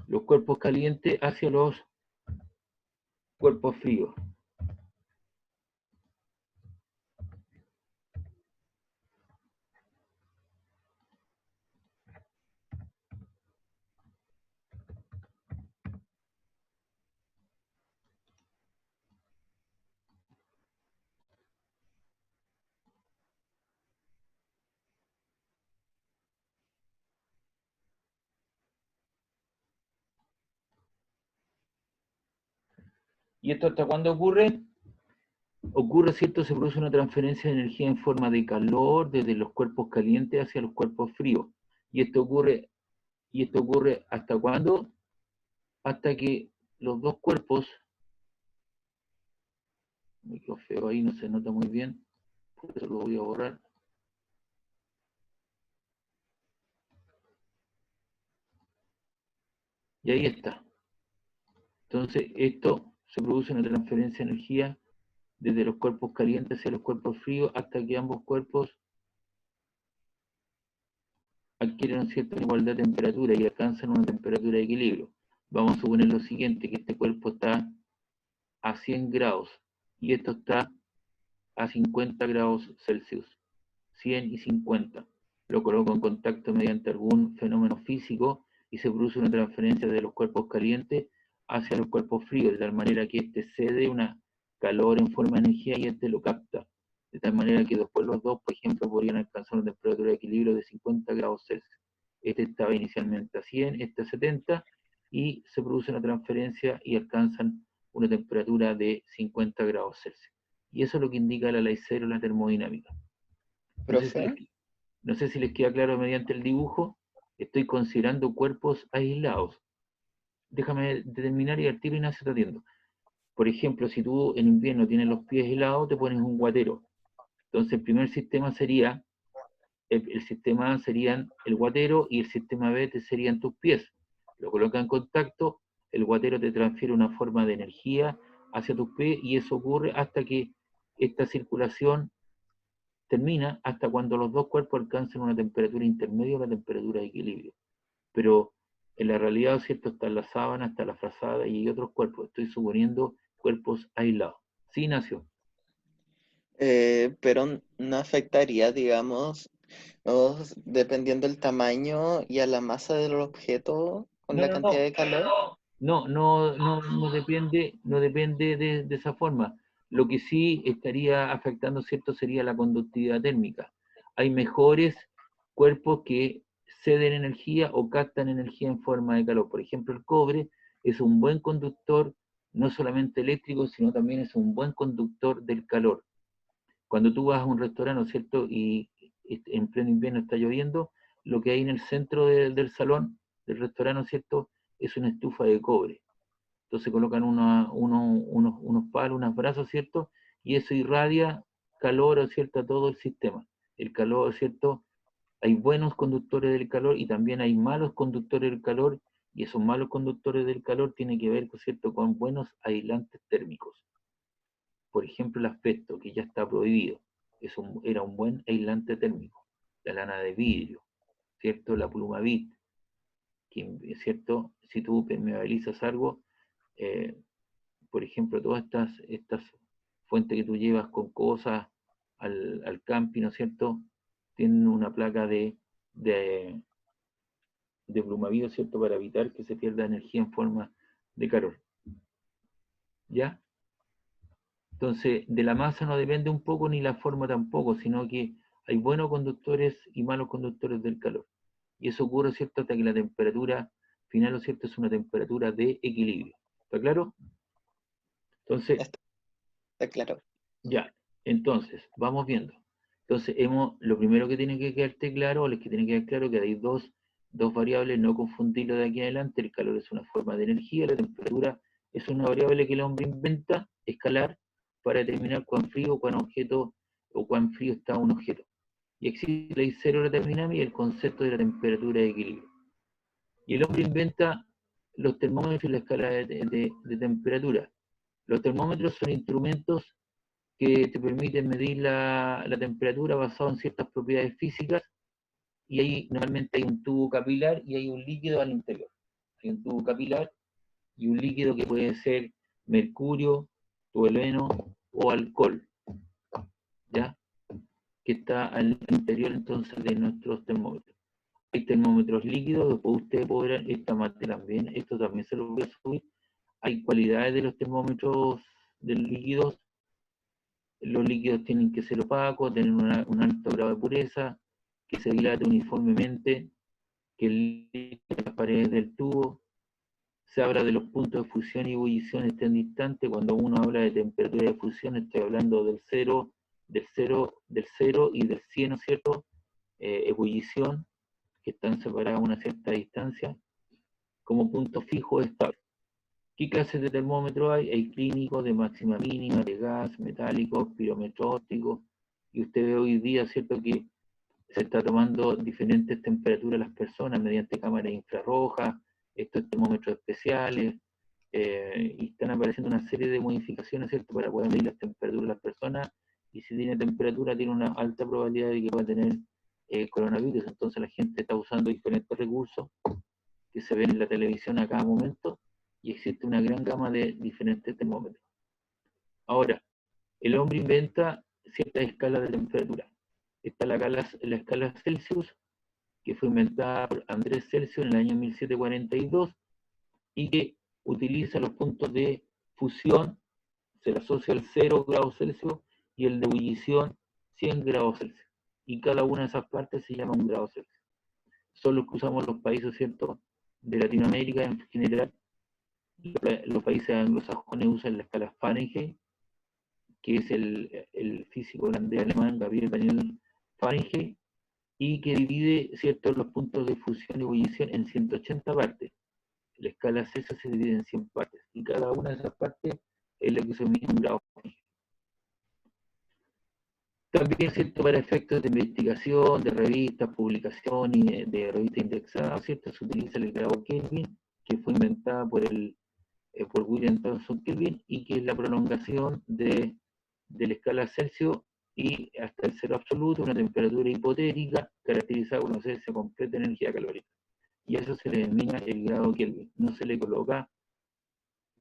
los cuerpos calientes hacia los cuerpos fríos. ¿Y esto hasta cuándo ocurre? Ocurre, ¿cierto? Se produce una transferencia de energía en forma de calor desde los cuerpos calientes hacia los cuerpos fríos. ¿Y esto ocurre hasta cuándo? Hasta que los dos cuerpos, me quedó feo ahí, no se nota muy bien, por eso lo voy a borrar. Y ahí está. Entonces, esto se produce una transferencia de energía desde los cuerpos calientes hacia los cuerpos fríos hasta que ambos cuerpos adquieren cierta igualdad de temperatura y alcanzan una temperatura de equilibrio. Vamos a suponer lo siguiente, que este cuerpo está a 100 grados y esto está a 50 grados Celsius. 100 y 50. Lo coloco en contacto mediante algún fenómeno físico y se produce una transferencia de los cuerpos calientes hacia los cuerpos fríos, de tal manera que este cede una calor en forma de energía y este lo capta. De tal manera que después los dos, por ejemplo, podrían alcanzar una temperatura de equilibrio de 50 grados Celsius. Este estaba inicialmente a 100, este a 70, y se produce una transferencia y alcanzan una temperatura de 50 grados Celsius. Y eso es lo que indica la ley cero de la termodinámica. Profe, No sé si les queda claro mediante el dibujo. Estoy considerando cuerpos aislados. déjame determinar y al tiro, Ignacio, te atiendo. Por ejemplo, si tú en invierno tienes los pies helados, te pones un guatero. Entonces el primer sistema sería, el sistema A serían el guatero y el sistema B te serían tus pies. Lo coloca en contacto, el guatero te transfiere una forma de energía hacia tus pies y eso ocurre hasta que esta circulación termina, hasta cuando los dos cuerpos alcanzan una temperatura intermedia o la temperatura de equilibrio. Pero en la realidad, ¿cierto? Está la sábana, está la frazada y hay otros cuerpos. Estoy suponiendo cuerpos aislados. ¿Sí, Ignacio? Pero no afectaría, digamos, dependiendo del tamaño y a la masa del objeto con la cantidad de calor. No depende, no depende de esa forma. Lo que sí estaría afectando, ¿cierto? Sería la conductividad térmica. Hay mejores cuerpos que ceden energía o captan energía en forma de calor. Por ejemplo, el cobre es un buen conductor, no solamente eléctrico, sino también es un buen conductor del calor. Cuando tú vas a un restaurante, ¿no es cierto? Y en pleno invierno está lloviendo, lo que hay en el centro del salón del restaurante, ¿no es cierto? Es una estufa de cobre. Entonces colocan unos palos, unas brasas, ¿cierto? Y eso irradia calor, ¿cierto? A todo el sistema. El calor, ¿cierto? Hay buenos conductores del calor y también hay malos conductores del calor, y esos malos conductores del calor tienen que ver, ¿cierto?, con buenos aislantes térmicos. Por ejemplo, el asbesto, que ya está prohibido, era un buen aislante térmico. La lana de vidrio, ¿cierto? La plumavit, que, ¿cierto? Si tú permeabilizas algo, por ejemplo, todas estas fuentes que tú llevas con cosas al camping, ¿no es cierto? Tienen una placa de plumavit, ¿cierto? Para evitar que se pierda energía en forma de calor. ¿Ya? Entonces, de la masa no depende un poco ni la forma tampoco, sino que hay buenos conductores y malos conductores del calor. Y eso ocurre, ¿cierto?, hasta que la temperatura final, ¿no es cierto?, es una temperatura de equilibrio. ¿Está claro? Entonces, Está claro. ya, entonces, vamos viendo. Entonces, lo primero que tiene que quedarte claro, o les que tiene que quedar claro, que hay dos variables, no confundirlo de aquí en adelante. El calor es una forma de energía, la temperatura es una variable que el hombre inventa, escalar, para determinar cuán frío, cuán objeto, o cuán frío está un objeto. Y existe la ley cero de la termodinámica y el concepto de la temperatura de equilibrio. Y el hombre inventa los termómetros y la escala de temperatura. Los termómetros son instrumentos que te permiten medir la temperatura basado en ciertas propiedades físicas, y ahí normalmente hay un tubo capilar y hay un líquido al interior. Hay un tubo capilar y un líquido que puede ser mercurio, tolueno o alcohol, ¿ya? Que está al interior entonces de nuestros termómetros. Hay termómetros líquidos, después ustedes podrán, esta materia también, esto también se lo voy a subir. Hay cualidades de los termómetros de líquidos. Los líquidos tienen que ser opacos, tener un alto grado de pureza, que se dilate uniformemente, que el líquido en las paredes del tubo. Se habla de los puntos de fusión y ebullición estén distantes. Cuando uno habla de temperatura de fusión, estoy hablando del 0 y del 100, ¿no es cierto? Ebullición, que están separadas a una cierta distancia, como punto fijo estable. ¿Qué clases de termómetro hay? Hay clínicos de máxima mínima, de gas, metálicos, pirómetro óptico, y usted ve hoy día, ¿cierto?, que se está tomando diferentes temperaturas a las personas mediante cámaras infrarrojas, estos termómetros especiales, y están apareciendo una serie de modificaciones, ¿cierto?, para poder medir las temperaturas de las personas, y si tiene temperatura tiene una alta probabilidad de que pueda tener coronavirus. Entonces la gente está usando diferentes recursos que se ven en la televisión a cada momento, y existe una gran gama de diferentes termómetros. Ahora, el hombre inventa ciertas escalas de temperatura. Está la escala Celsius, que fue inventada por Andrés Celsius en el año 1742, y que utiliza los puntos de fusión, se le asocia al 0 grados Celsius, y el de ebullición 100 grados Celsius. Y cada una de esas partes se llama 1 grado Celsius. Son los que usamos los países, ¿cierto?, de Latinoamérica en general. Los países anglosajones usan la escala Fahrenheit, que es el físico holandés alemán Gabriel Daniel Fahrenheit, y que divide, ¿cierto?, los puntos de fusión y ebullición en 180 partes. La escala Celsius se divide en 100 partes, y cada una de esas partes es lo que se mide en un grado Fahrenheit. También, ¿cierto?, para efectos de investigación, de revistas, publicaciones, de revistas indexadas, ¿cierto?, se utiliza el grado Kelvin, que fue inventada por William Thomson Kelvin, y que es la prolongación de la escala Celsius y hasta el cero absoluto, una temperatura hipotética caracterizada por una ausencia completa de energía calórica. Y a eso se le denomina el grado Kelvin. No se le coloca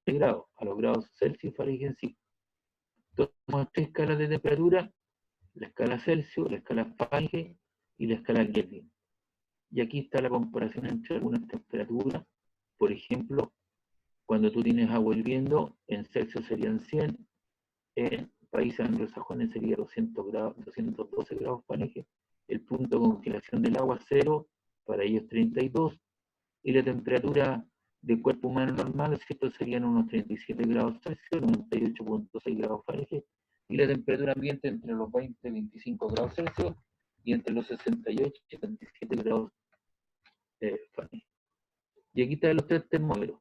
el grado a los grados Celsius y Fahrenheit en sí. Entonces, tenemos tres escalas de temperatura: la escala Celsius, la escala Fahrenheit y la escala Kelvin. Y aquí está la comparación entre algunas temperaturas. Por ejemplo, cuando tú tienes agua hirviendo, en Celsius serían 100, en países anglosajones sería 212 grados Fahrenheit. El punto de congelación del agua, 0, para ellos 32, y la temperatura del cuerpo humano normal, ¿cierto?, serían unos 37 grados Celsius, 98.6 grados Fahrenheit, y la temperatura ambiente entre los 20 y 25 grados Celsius, y entre los 68 y 77 grados Fahrenheit. Y aquí están los tres termómetros.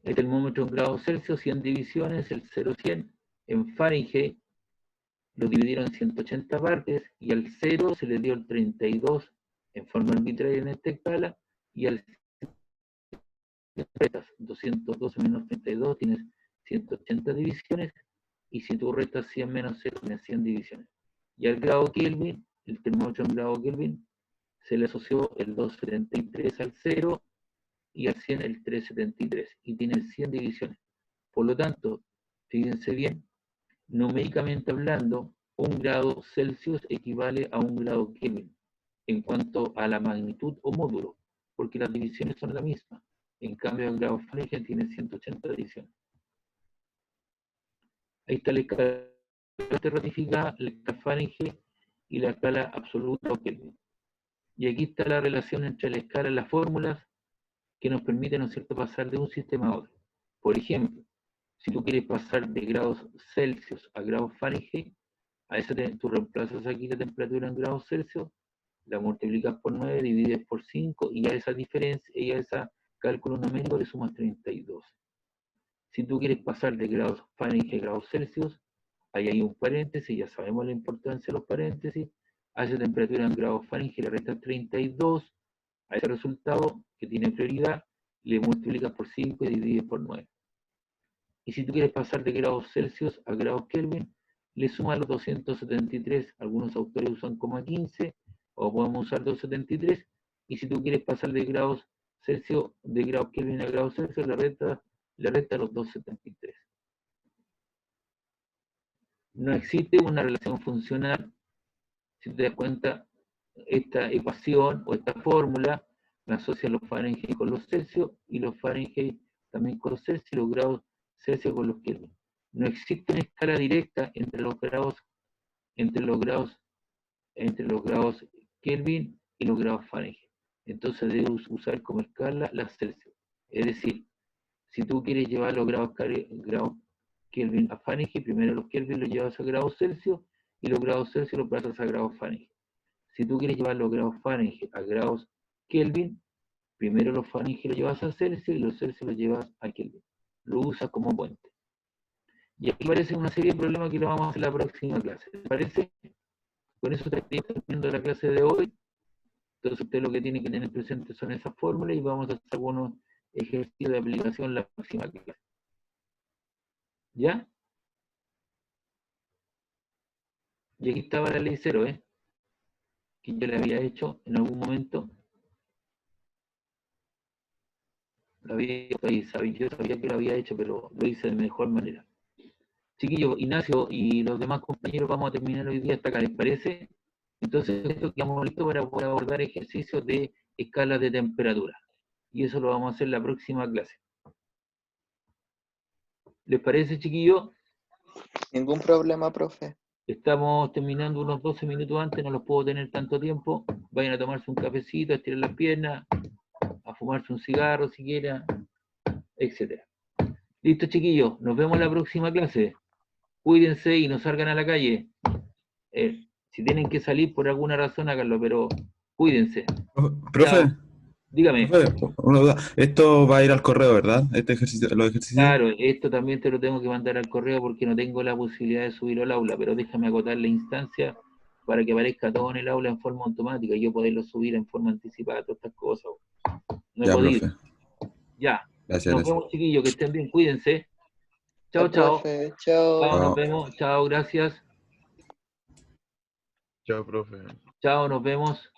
El termómetro en grados Celsius, 100 divisiones, el 0-100. En Fahrenheit lo dividieron en 180 partes, y al 0 se le dio el 32 en forma arbitraria en esta escala, y al 212 menos 32 tienes 180 divisiones, y si tú restas 100 menos 0 tienes 100 divisiones. Y al grado Kelvin, el termómetro en grado Kelvin, se le asoció el 273 al 0 y al 100 el 373, y tiene 100 divisiones. Por lo tanto, fíjense bien, numéricamente hablando, un grado Celsius equivale a un grado Kelvin en cuanto a la magnitud o módulo, porque las divisiones son la misma. En cambio, el grado Fahrenheit tiene 180 divisiones. Ahí está la escala ratificada, la escala Fahrenheit y la escala absoluta o Kelvin. Y aquí está la relación entre la escala y las fórmulas que nos permiten, ¿no es cierto?, pasar de un sistema a otro. Por ejemplo, si tú quieres pasar de grados Celsius a grados Fahrenheit, a eso tú reemplazas aquí la temperatura en grados Celsius, la multiplicas por 9, divides por 5, y a esa diferencia, y a ese cálculo numérico le sumas 32. Si tú quieres pasar de grados Fahrenheit a grados Celsius, ahí hay un paréntesis, ya sabemos la importancia de los paréntesis. A esa temperatura en grados Fahrenheit le restas 32, a ese resultado que tiene prioridad le multiplicas por 5 y divides por 9. Y si tú quieres pasar de grados Celsius a grados Kelvin, le sumas los 273, algunos autores usan como 15, o podemos usar 273, y si tú quieres pasar de grados Celsius, de grados Kelvin a grados Celsius, le resta los 273. No existe una relación funcional. Si te das cuenta, esta ecuación o esta fórmula la asocia los Fahrenheit con los Celsius, y los Fahrenheit también con los Celsius, y los grados Celsius con los Kelvin. No existe una escala directa entre los grados Kelvin y los grados Fahrenheit. Entonces debes usar como escala las Celsius. Es decir, si tú quieres llevar los grados Kelvin a Fahrenheit, primero los Kelvin los llevas a grados Celsius, y los grados Celsius los pasas a grados Fahrenheit. Si tú quieres llevar los grados Fahrenheit a grados Kelvin, primero los Fahrenheit los llevas a Celsius, y los Celsius los llevas a Kelvin. Lo usas como puente. Y aquí aparece una serie de problemas que lo vamos a hacer en la próxima clase. ¿Te parece? Con eso te estoy terminando la clase de hoy. Entonces usted lo que tiene que tener presente son esas fórmulas, y vamos a hacer algunos ejercicios de aplicación en la próxima clase. ¿Ya? Y aquí estaba la ley 0, que yo le había hecho en algún momento. Yo sabía que lo había hecho, pero lo hice de mejor manera. Chiquillos, Ignacio y los demás compañeros, vamos a terminar hoy día hasta acá, ¿les parece? Entonces, esto quedamos listos para poder abordar ejercicios de escalas de temperatura. Y eso lo vamos a hacer en la próxima clase. ¿Les parece, chiquillos? Ningún problema, profe. Estamos terminando unos 12 minutos antes, no los puedo tener tanto tiempo. Vayan a tomarse un cafecito, a estirar las piernas, a fumarse un cigarro si quieren, etc. Listo, chiquillos, nos vemos en la próxima clase. Cuídense y no salgan a la calle. Si tienen que salir por alguna razón, háganlo, pero cuídense. Profe, Chao. Dígame. Profe, una duda. Esto va a ir al correo, ¿verdad? Este ejercicio, los ejercicios. Claro, esto también te lo tengo que mandar al correo porque no tengo la posibilidad de subirlo al aula, pero déjame acotar la instancia para que aparezca todo en el aula en forma automática y yo poderlo subir en forma anticipada, todas estas cosas. No he Ya, podido. profe. Ya. Gracias, Nos gracias. vemos, chiquillos, que estén bien, cuídense. Chao, Ya, chao. profe, Chao, chao. nos Chao. vemos. Chao, gracias. Chao, profe. Chao, nos vemos.